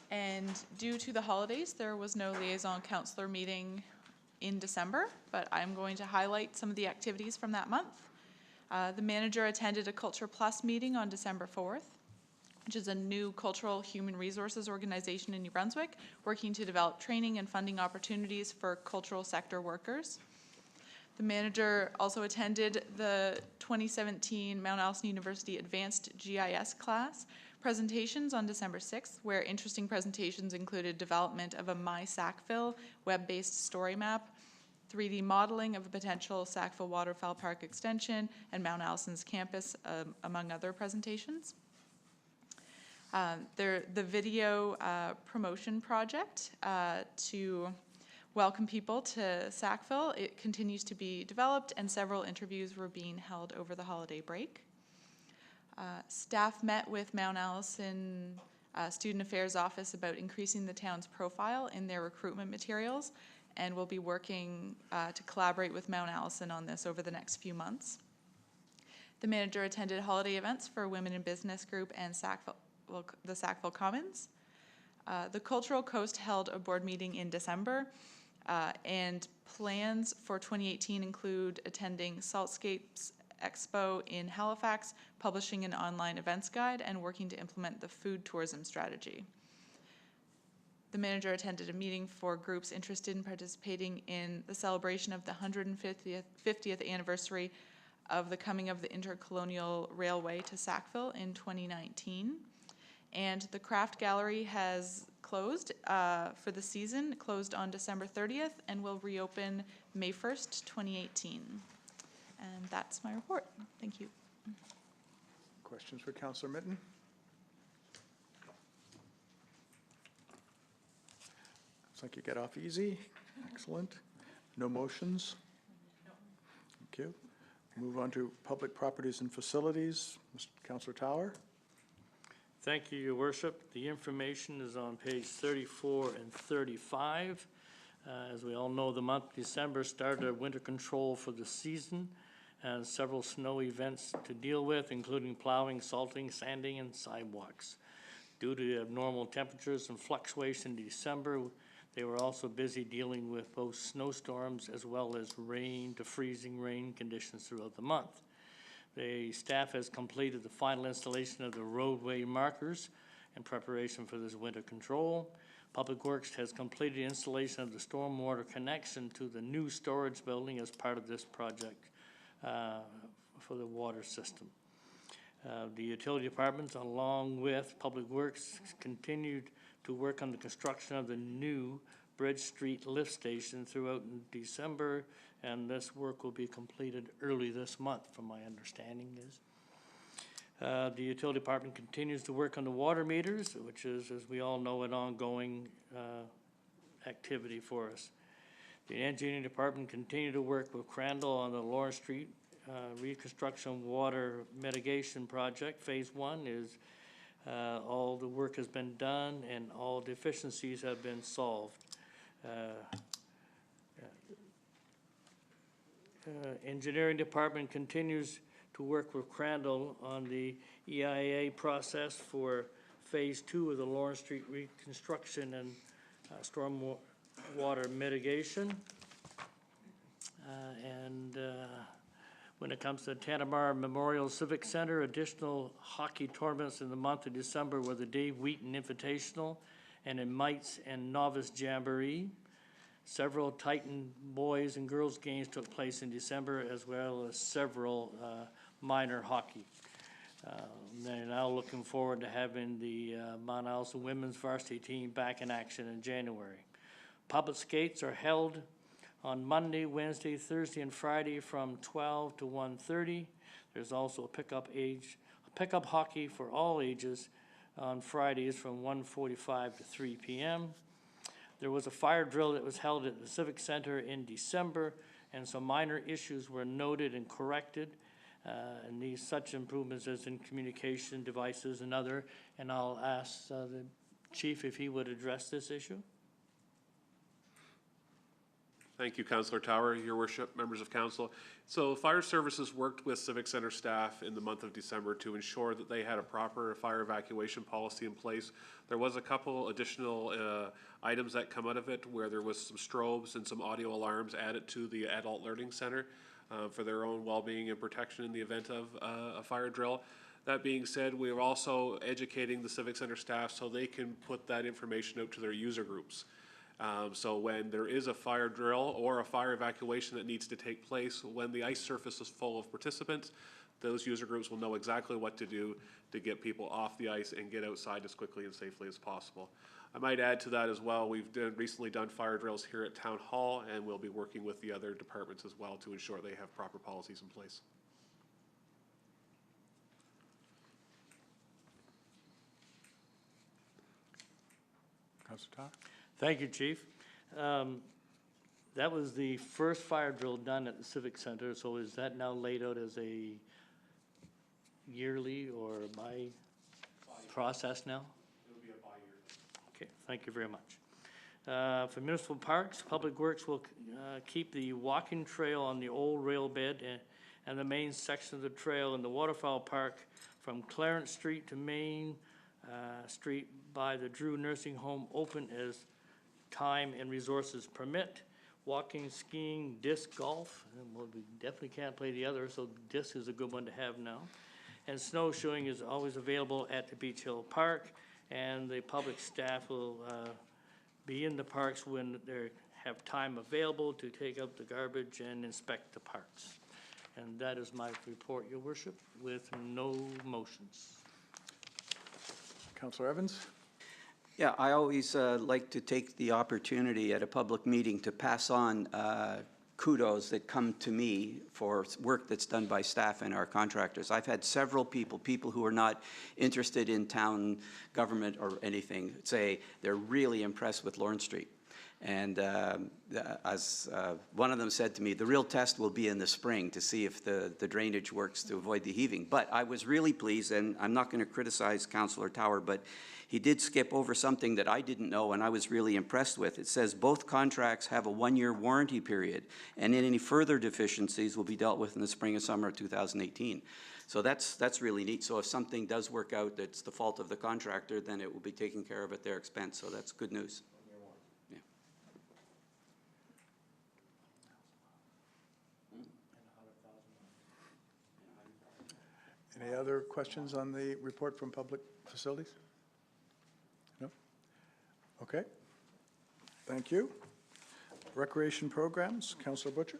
And due to the holidays, there was no liaison councillor meeting in December, but I'm going to highlight some of the activities from that month. The manager attended a Culture Plus meeting on December 4th, which is a new cultural human resources organization in New Brunswick, working to develop training and funding opportunities for cultural sector workers. The manager also attended the 2017 Mount Allison University Advanced GIS class presentations on December 6th, where interesting presentations included development of a My Sackville web-based story map, 3D modeling of a potential Sackville Waterfowl Park extension, and Mount Allison's campus, among other presentations. The video promotion project to welcome people to Sackville, it continues to be developed, and several interviews were being held over the holiday break. Staff met with Mount Allison Student Affairs Office about increasing the town's profile in their recruitment materials, and we'll be working to collaborate with Mount Allison on this over the next few months. The manager attended holiday events for Women in Business Group and the Sackville Commons. The Cultural Coast held a board meeting in December, and plans for 2018 include attending Saltscapes Expo in Halifax, publishing an online events guide, and working to implement the food tourism strategy. The manager attended a meeting for groups interested in participating in the celebration of the 150th anniversary of the coming of the Intercolonial Railway to Sackville in 2019. And the Craft Gallery has closed for the season. It closed on December 30th and will reopen May 1st, 2018. And that's my report. Thank you. Questions for Councillor Mitten? Looks like you get off easy. Excellent. No motions? Thank you. Move on to Public Properties and Facilities. Mr. Councillor Tower. Thank you, Your Worship. The information is on page 34 and 35. As we all know, the month of December started winter control for the season, and several snow events to deal with, including plowing, salting, sanding, and sidewalks. Due to abnormal temperatures and fluctuation in December, they were also busy dealing with both snowstorms as well as rain to freezing rain conditions throughout the month. The staff has completed the final installation of the roadway markers in preparation for this winter control. Public Works has completed installation of the stormwater connection to the new storage building as part of this project for the water system. The utility departments, along with Public Works, continued to work on the construction of the new Bridge Street lift station throughout December, and this work will be completed early this month, from my understanding is. The utility department continues to work on the water meters, which is, as we all know, an ongoing activity for us. The engineering department continued to work with Crandall on the Lawrence Street reconstruction water mitigation project. Phase 1 is all the work has been done and all deficiencies have been solved. Engineering department continues to work with Crandall on the EIA process for Phase 2 of the Lawrence Street reconstruction and storm water mitigation. When it comes to Tanamar Memorial Civic Center, additional hockey tournaments in the month of December were the Dave Wheaton Invitational and a Mites and Novice Jamboree. Several Titan boys and girls games took place in December, as well as several minor hockey. They're now looking forward to having the Mount Allison women's varsity team back in action in January. Public skates are held on Monday, Wednesday, Thursday, and Friday from 12 to 1:30. There's also a pickup hockey for all ages on Fridays from 1:45 to 3 p.m. There was a fire drill that was held at the Civic Center in December, and some minor issues were noted and corrected. And these such improvements as in communication devices and other. And I'll ask the chief if he would address this issue. Thank you, Councillor Tower, Your Worship, members of council. So Fire Services worked with Civic Center staff in the month of December to ensure that they had a proper fire evacuation policy in place. There was a couple additional items that come out of it where there was some strobes and some audio alarms added to the Adult Learning Center for their own well-being and protection in the event of a fire drill. That being said, we are also educating the Civic Center staff so they can put that information out to their user groups. So when there is a fire drill or a fire evacuation that needs to take place, when the ice surface is full of participants, those user groups will know exactly what to do to get people off the ice and get outside as quickly and safely as possible. I might add to that as well, we've recently done fire drills here at Town Hall, and we'll be working with the other departments as well to ensure they have proper policies in place. Councilor Todd? Thank you, Chief. That was the first fire drill done at the Civic Center, so is that now laid out as a yearly or by process now? It'll be a bi-year. Okay, thank you very much. For municipal parks, Public Works will keep the walking trail on the old rail bed and the main section of the trail in the Waterfowl Park from Clarence Street to Main Street by the Drew Nursing Home open as time and resources permit. Walking, skiing, disc golf, and well, we definitely can't play the other, so disc is a good one to have now. And snowshoeing is always available at the Beach Hill Park, and the public staff will be in the parks when they have time available to take out the garbage and inspect the parks. And that is my report, Your Worship, with no motions. Councillor Evans? Yeah, I always like to take the opportunity at a public meeting to pass on kudos that come to me for work that's done by staff and our contractors. I've had several people who are not interested in town government or anything, say they're really impressed with Lawrence Street. And as one of them said to me, the real test will be in the spring to see if the drainage works to avoid the heaving. But I was really pleased, and I'm not going to criticize Councillor Tower, but he did skip over something that I didn't know and I was really impressed with. It says both contracts have a 1-year warranty period, and any further deficiencies will be dealt with in the spring and summer of 2018. So that's really neat. So if something does work out that's the fault of the contractor, then it will be taken care of at their expense. So that's good news. Any other questions on the report from Public Facilities? No? Okay. Thank you. Recreation programs, Councillor Butcher?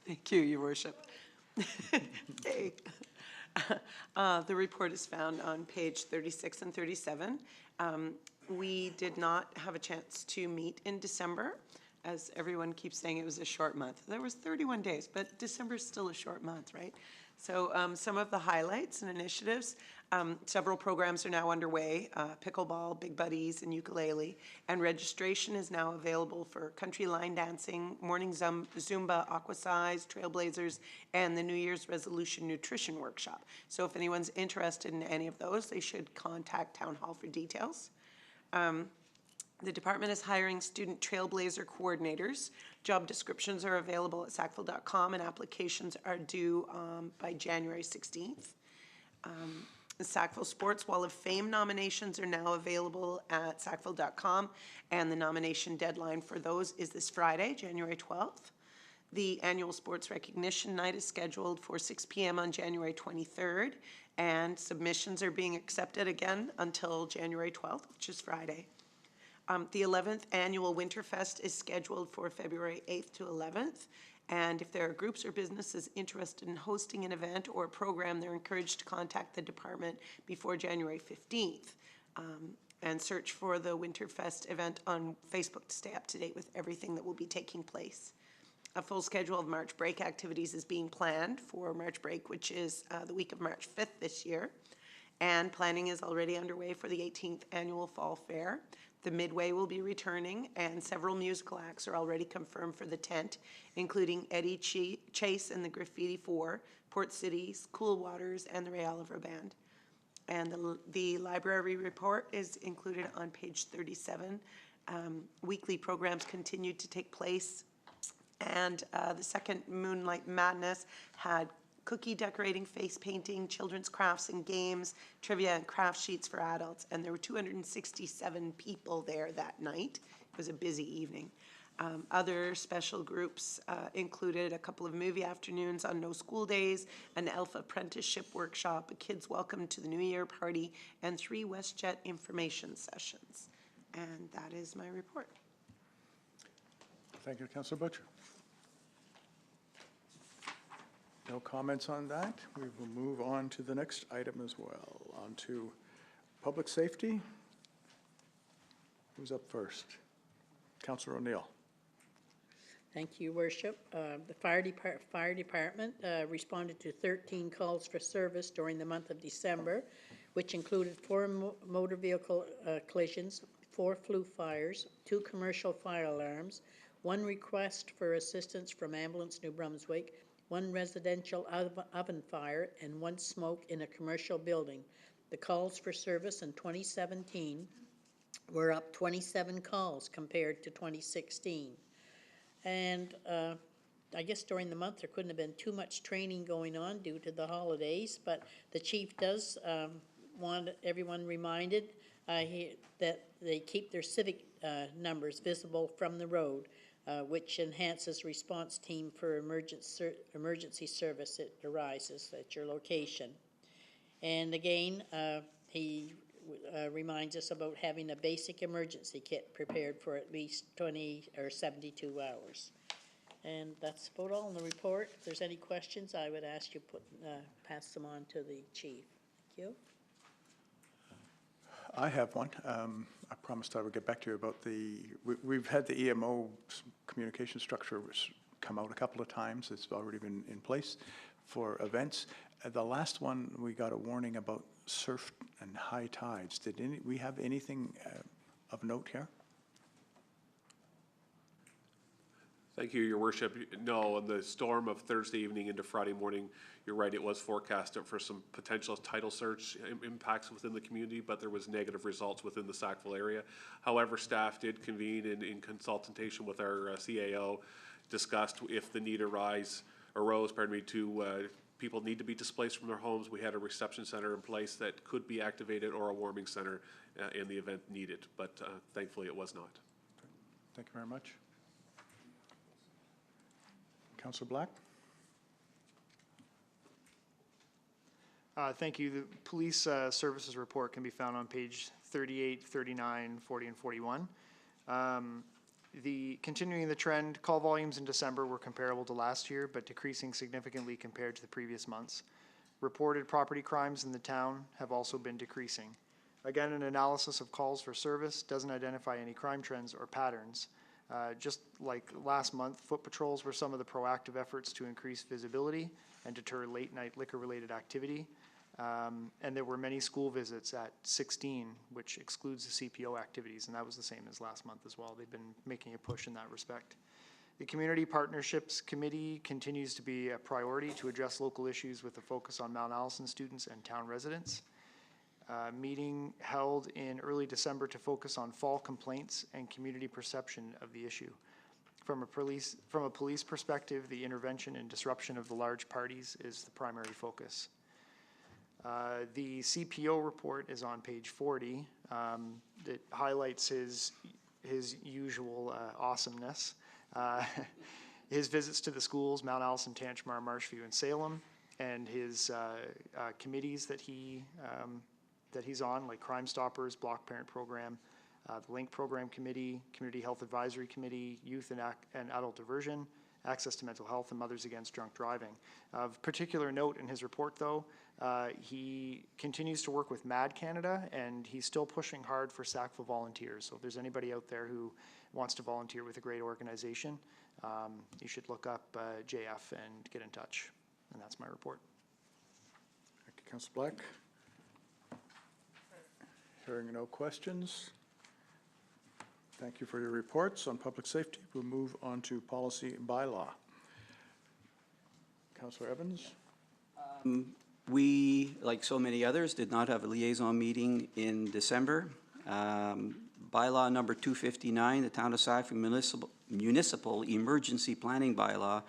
Thank you, Your Worship. Hey. The report is found on page 36 and 37. We did not have a chance to meet in December. As everyone keeps saying, it was a short month. There was 31 days, but December is still a short month, right? So some of the highlights and initiatives, several programs are now underway, pickleball, Big Buddies, and ukulele, and registration is now available for country line dancing, morning Zumba, Aquasize, Trailblazers, and the New Year's Resolution Nutrition Workshop. So if anyone's interested in any of those, they should contact Town Hall for details. The department is hiring student trailblazer coordinators. Job descriptions are available at sackville.com, and applications are due by January 16th. The Sackville Sports Wall of Fame nominations are now available at sackville.com, and the nomination deadline for those is this Friday, January 12th. The annual Sports Recognition Night is scheduled for 6 p.m. on January 23rd, and submissions are being accepted again until January 12th, which is Friday. The 11th Annual Winterfest is scheduled for February 8th to 11th, and if there are groups or businesses interested in hosting an event or a program, they're encouraged to contact the department before January 15th, and search for the Winterfest event on Facebook to stay up to date with everything that will be taking place. A full schedule of March break activities is being planned for March break, which is the week of March 5th this year. And planning is already underway for the 18th Annual Fall Fair. The Midway will be returning, and several musical acts are already confirmed for the tent, including Eddie Chase and the Graffiti Four, Port Cities, Cool Waters, and the Ray Oliver Band. And the library report is included on page 37. Weekly programs continued to take place, and the second Moonlight Madness had cookie decorating, face painting, children's crafts and games, trivia and craft sheets for adults, and there were 267 people there that night. It was a busy evening. Other special groups included a couple of movie afternoons on no school days, an elf apprenticeship workshop, a kids' welcome to the New Year party, and 3 WestJet information sessions. And that is my report. Thank you, Councillor Butcher. No comments on that. We will move on to the next item as well, on to public safety. Who's up first? Councillor O'Neill. Thank you, Worship. The fire department responded to 13 calls for service during the month of December, which included 4 motor vehicle collisions, 4 flue fires, 2 commercial fire alarms, 1 request for assistance from Ambulance New Brunswick, 1 residential oven fire, and 1 smoke in a commercial building. The calls for service in 2017 were up 27 calls compared to 2016. And I guess during the month there couldn't have been too much training going on due to the holidays, but the chief does want everyone reminded that they keep their civic numbers visible from the road, which enhances response team for emergency service that arises at your location. And again, he reminds us about having a basic emergency kit prepared for at least 20 or 72 hours. And that's about all in the report. If there's any questions, I would ask you pass them on to the chief. Thank you. I have one. I promised I would get back to you about we've had the EMO communication structure come out a couple of times. It's already been in place for events. The last one, we got a warning about surf and high tides. Did we have anything of note here? Thank you, Your Worship. No, on the storm of Thursday evening into Friday morning, you're right, it was forecasted for some potential tidal surge impacts within the community, but there was negative results within the Sackville area. However, staff did convene in consultation with our CAO, discussed if the need arose, to people need to be displaced from their homes. We had a reception center in place that could be activated, or a warming center in the event needed, but thankfully it was not. Thank you very much. Councillor Black? Thank you. The police services report can be found on page 38, 39, 40, and 41. Continuing the trend, call volumes in December were comparable to last year, but decreasing significantly compared to the previous months. Reported property crimes in the town have also been decreasing. Again, an analysis of calls for service doesn't identify any crime trends or patterns. Just like last month, foot patrols were some of the proactive efforts to increase visibility and deter late-night liquor-related activity. And there were many school visits at 16, which excludes the CPO activities, and that was the same as last month as well. They've been making a push in that respect. The Community Partnerships Committee continues to be a priority to address local issues with a focus on Mount Allison students and town residents. meeting held in early December to focus on fall complaints and community perception of the issue. From a police perspective, the intervention and disruption of the large parties is the primary focus. The CPO report is on page 40. It highlights his usual awesomeness. His visits to the schools, Mount Allison, Tantramar, Marshview, and Salem, and his committees that he's on, like Crime Stoppers, Block Parent Program, the LINK Program Committee, Community Health Advisory Committee, Youth and Adult Diversion, Access to Mental Health, and Mothers Against Drunk Driving. Of particular note in his report, though, he continues to work with MAD Canada, and he's still pushing hard for Sackville volunteers. So if there's anybody out there who wants to volunteer with a great organization, you should look up JF and get in touch. And that's my report. Thank you, Councillor Black. Hearing no questions. Thank you for your reports on public safety. We'll move on to policy and bylaw. Councillor Evans? We, like so many others, did not have a liaison meeting in December. Bylaw number 259, the Town of Sackville Municipal Emergency Planning Bylaw,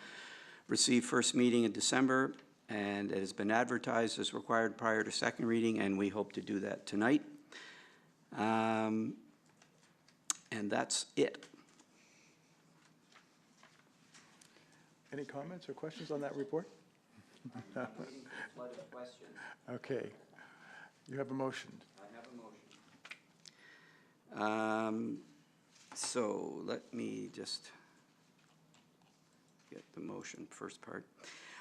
received first meeting in December, and it has been advertised as required prior to second reading, and we hope to do that tonight. And that's it. Any comments or questions on that report? Okay. You have a motion. I have a motion. So let me just get the motion, first part.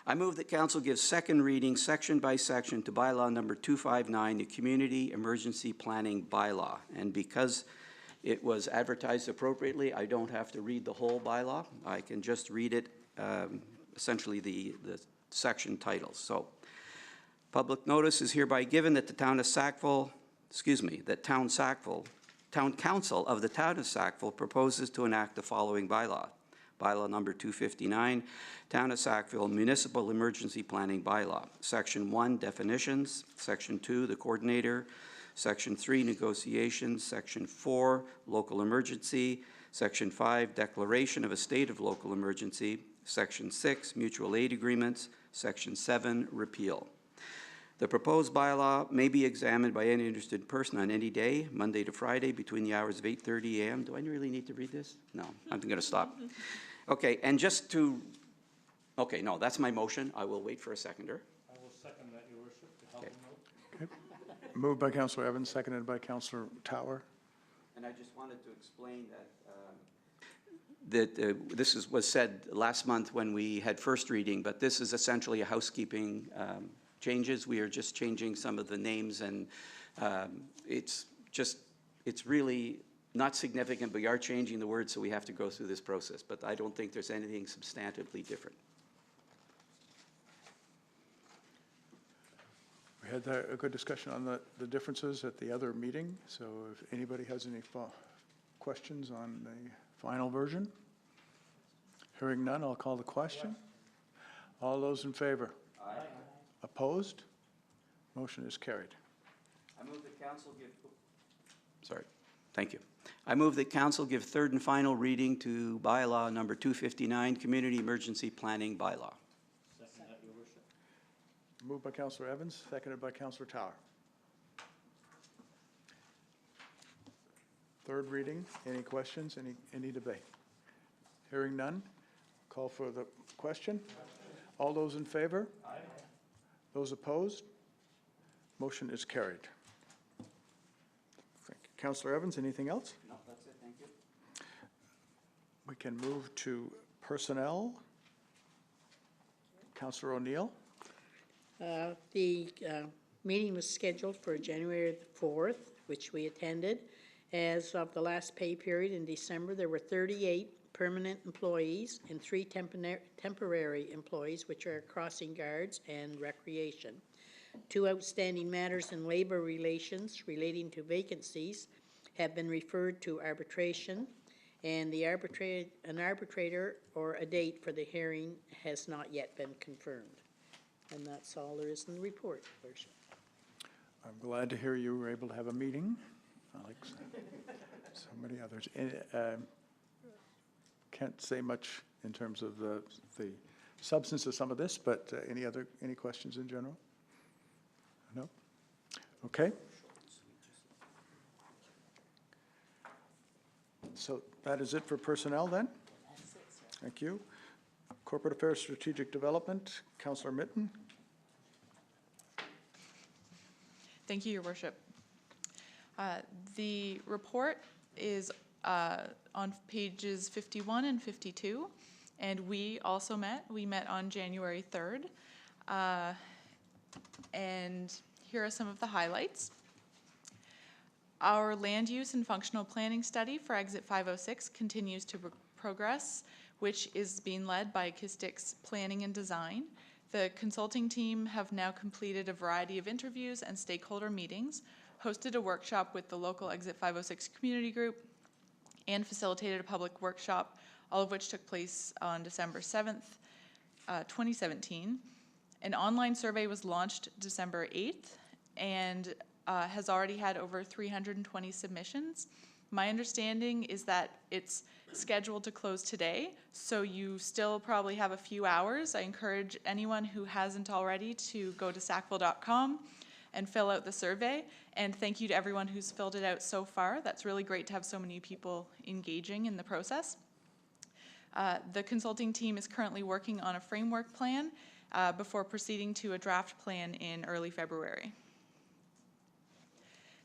I move that council gives second reading, section by section, to bylaw number 259, the Community Emergency Planning Bylaw. And because it was advertised appropriately, I don't have to read the whole bylaw. I can just read it, essentially the section titles. So, public notice is hereby given that the Town of Sackville, Town Council of the Town of Sackville proposes to enact the following bylaw. Bylaw number 259, Town of Sackville Municipal Emergency Planning Bylaw. Section 1, definitions. Section 2, the coordinator. Section 3, negotiations. Section 4, local emergency. Section 5, declaration of a state of local emergency. Section 6, mutual aid agreements. Section 7, repeal. The proposed bylaw may be examined by any interested person on any day, Monday to Friday, between the hours of 8:30 a.m. Do I really need to read this? No, I'm going to stop. Okay, and just to, okay, no, that's my motion. I will wait for a seconder. I will second that, Your Worship, to help him out. Okay. Moved by Councillor Evans, seconded by Councillor Tower. And I just wanted to explain that this was said last month when we had first reading, but this is essentially a housekeeping changes. We are just changing some of the names, and it's really not significant, but we are changing the words, so we have to go through this process. But I don't think there's anything substantively different. We had a good discussion on the differences at the other meeting, so if anybody has any questions on the final version? Hearing none, I'll call the question. All those in favor? Aye. Opposed? Motion is carried. I move that council give, sorry, thank you. I move that council give third and final reading to bylaw number 259, Community Emergency Planning Bylaw. Second that, Your Worship. Moved by Councillor Evans, seconded by Councillor Tower. Third reading, any questions, any debate? Hearing none, call for the question. All those in favor? Aye. Those opposed? Motion is carried. Thank you. Councillor Evans, anything else? No, that's it, thank you. We can move to personnel. Councillor O'Neill. The meeting was scheduled for January the 4th, which we attended. As of the last pay period in December, there were 38 permanent employees and 3 temporary employees, which are crossing guards and recreation. 2 outstanding matters in labor relations relating to vacancies have been referred to arbitration, and an arbitrator or a date for the hearing has not yet been confirmed. And that's all there is in the report, Worship. I'm glad to hear you were able to have a meeting, like so many others. Can't say much in terms of the substance of some of this, but any questions in general? No? Okay. So that is it for personnel then? Thank you. Corporate Affairs Strategic Development, Councillor Mitten. Thank you, Your Worship. The report is on pages 51 and 52, and we also met. We met on January 3rd. And here are some of the highlights. Our land use and functional planning study for Exit 506 continues to progress, which is being led by Kistix Planning and Design. The consulting team have now completed a variety of interviews and stakeholder meetings, hosted a workshop with the local Exit 506 community group, and facilitated a public workshop, all of which took place on December 7th, 2017. An online survey was launched December 8th and has already had over 320 submissions. My understanding is that it's scheduled to close today, so you still probably have a few hours. I encourage anyone who hasn't already to go to sackville.com and fill out the survey. And thank you to everyone who's filled it out so far. That's really great to have so many people engaging in the process. The consulting team is currently working on a framework plan before proceeding to a draft plan in early February.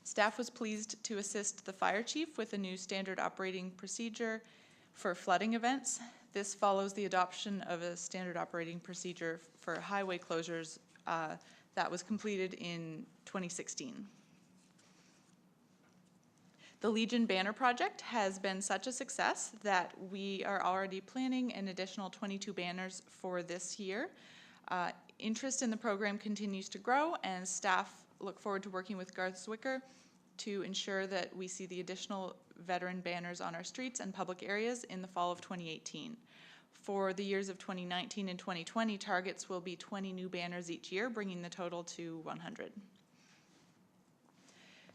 Staff was pleased to assist the fire chief with a new standard operating procedure for flooding events. This follows the adoption of a standard operating procedure for highway closures that was completed in 2016. The Legion Banner Project has been such a success that we are already planning an additional 22 banners for this year. Interest in the program continues to grow, and staff look forward to working with Garth Zwicker to ensure that we see the additional veteran banners on our streets and public areas in the fall of 2018. For the years of 2019 and 2020, targets will be 20 new banners each year, bringing the total to 100.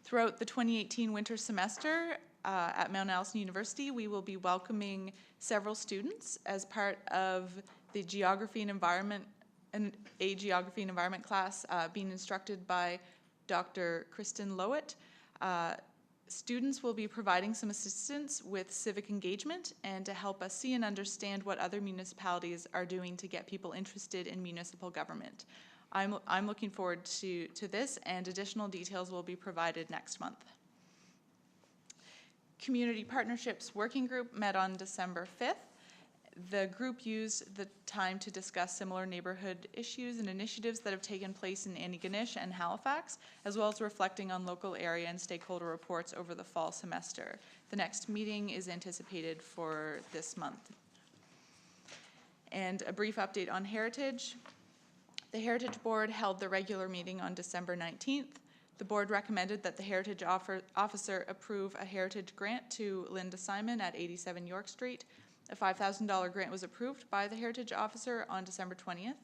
Throughout the 2018 winter semester at Mount Allison University, we will be welcoming several students as part of the Geography and Environment class being instructed by Dr. Kristen Lowett. Students will be providing some assistance with civic engagement and to help us see and understand what other municipalities are doing to get people interested in municipal government. I'm looking forward to this, and additional details will be provided next month. Community Partnerships Working Group met on December 5th. The group used the time to discuss similar neighborhood issues and initiatives that have taken place in Antigonish and Halifax, as well as reflecting on local area and stakeholder reports over the fall semester. The next meeting is anticipated for this month. And a brief update on Heritage. The Heritage Board held the regular meeting on December 19th. The board recommended that the Heritage Officer approve a Heritage grant to Linda Simon at 87 York Street. A $5,000 grant was approved by the Heritage Officer on December 20th.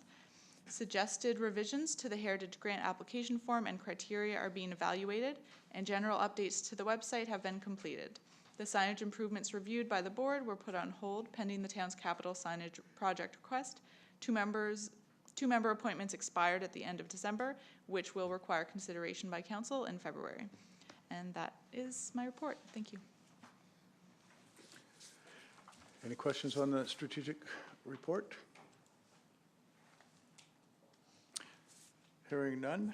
Suggested revisions to the Heritage Grant application form and criteria are being evaluated, and general updates to the website have been completed. The signage improvements reviewed by the board were put on hold pending the town's capital signage project request. Two member appointments expired at the end of December, which will require consideration by council in February. And that is my report. Thank you. Any questions on the strategic report? Hearing none,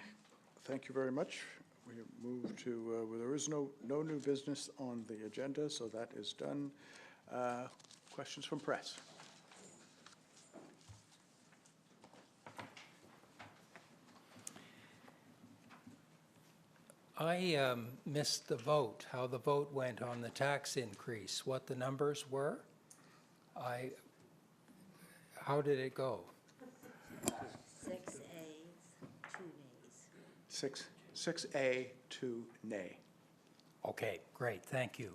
thank you very much. We move to, well, there is no new business on the agenda, so that is done. Questions from press? I missed the vote, how the vote went on the tax increase, what the numbers were. How did it go? 6 A's, 2 nays. 6A, 2 nay. Okay, great, thank you.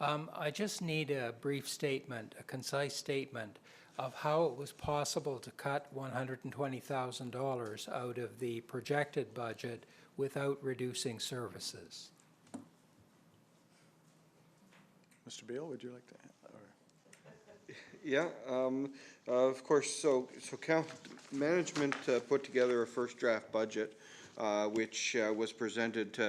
I just need a brief statement, a concise statement of how it was possible to cut $120,000 out of the projected budget without reducing services. Mr. Beal, would you like to? Yeah, of course, so management put together a first draft budget, which was presented.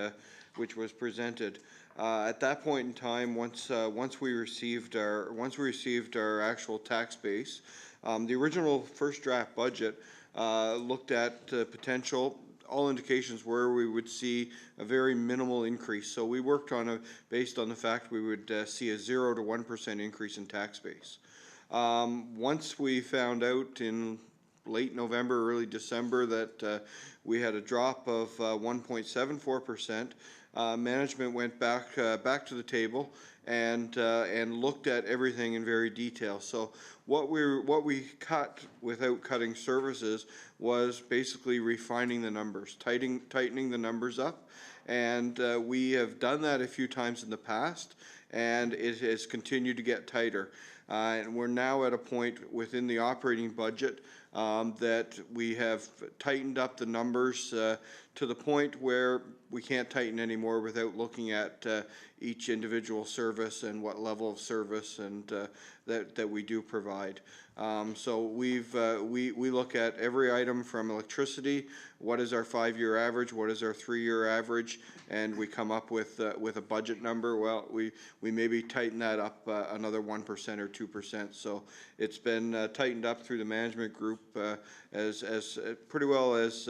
At that point in time, once we received our actual tax base, the original first draft budget looked at potential. All indications were we would see a very minimal increase. So we worked on based on the fact we would see a 0 to 1% increase in tax base. Once we found out in late November, early December that we had a drop of 1.74%, management went back to the table and looked at everything in very detail. So what we cut without cutting services was basically refining the numbers, tightening the numbers up, and we have done that a few times in the past, and it has continued to get tighter. And we're now at a point within the operating budget that we have tightened up the numbers to the point where we can't tighten anymore without looking at each individual service and what level of service and that we do provide. So we look at every item from electricity, what is our 5-year average, what is our 3-year average, and we come up with a budget number. Well, we maybe tighten that up another 1% or 2%. So it's been tightened up through the management group as pretty well as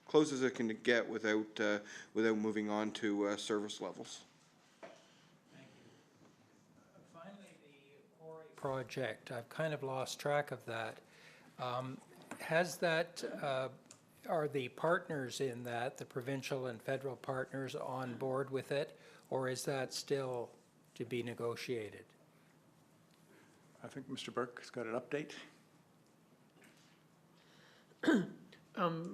close as it can get without moving on to service levels. Project, I've kind of lost track of that. Has that, are the partners in that, the provincial and federal partners, on board with it, or is that still to be negotiated? I think Mr. Burke has got an update.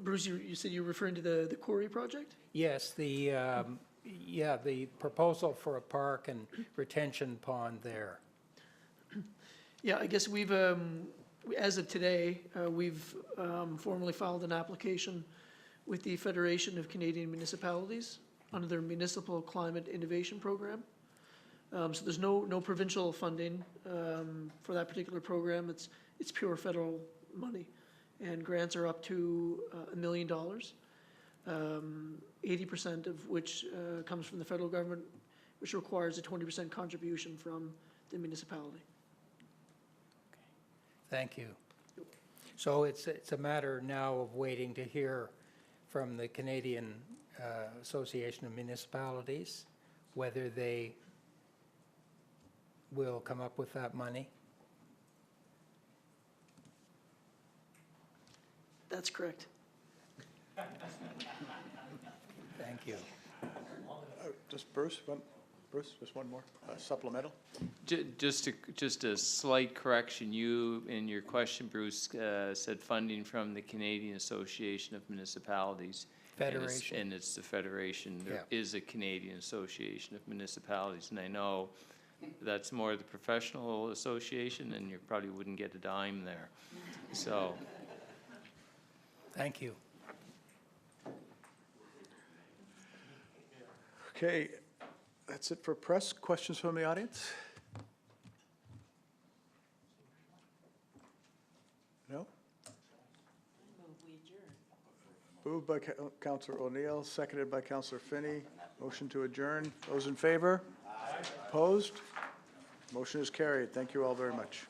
Bruce, you said you were referring to the Quarry project? Yes, the proposal for a park and retention pond there. Yeah, I guess we've, as of today, we've formally filed an application with the Federation of Canadian Municipalities under their Municipal Climate Innovation Program. So there's no provincial funding for that particular program. It's pure federal money, and grants are up to $1 million. 80% of which comes from the federal government, which requires a 20% contribution from the municipality. Thank you. So it's a matter now of waiting to hear from the Canadian Association of Municipalities whether they will come up with that money? That's correct. Thank you. Just Bruce, just one more supplemental. Just a slight correction. You, in your question, Bruce, said funding from the Canadian Association of Municipalities. Federation. And it's the Federation. There is a Canadian Association of Municipalities, and I know that's more the professional association, and you probably wouldn't get a dime there. So. Thank you. Okay, that's it for press. Questions from the audience? No? Moved by Councillor O'Neill, seconded by Councillor Finney. Motion to adjourn. Those in favor? Aye. Opposed? Motion is carried. Thank you all very much.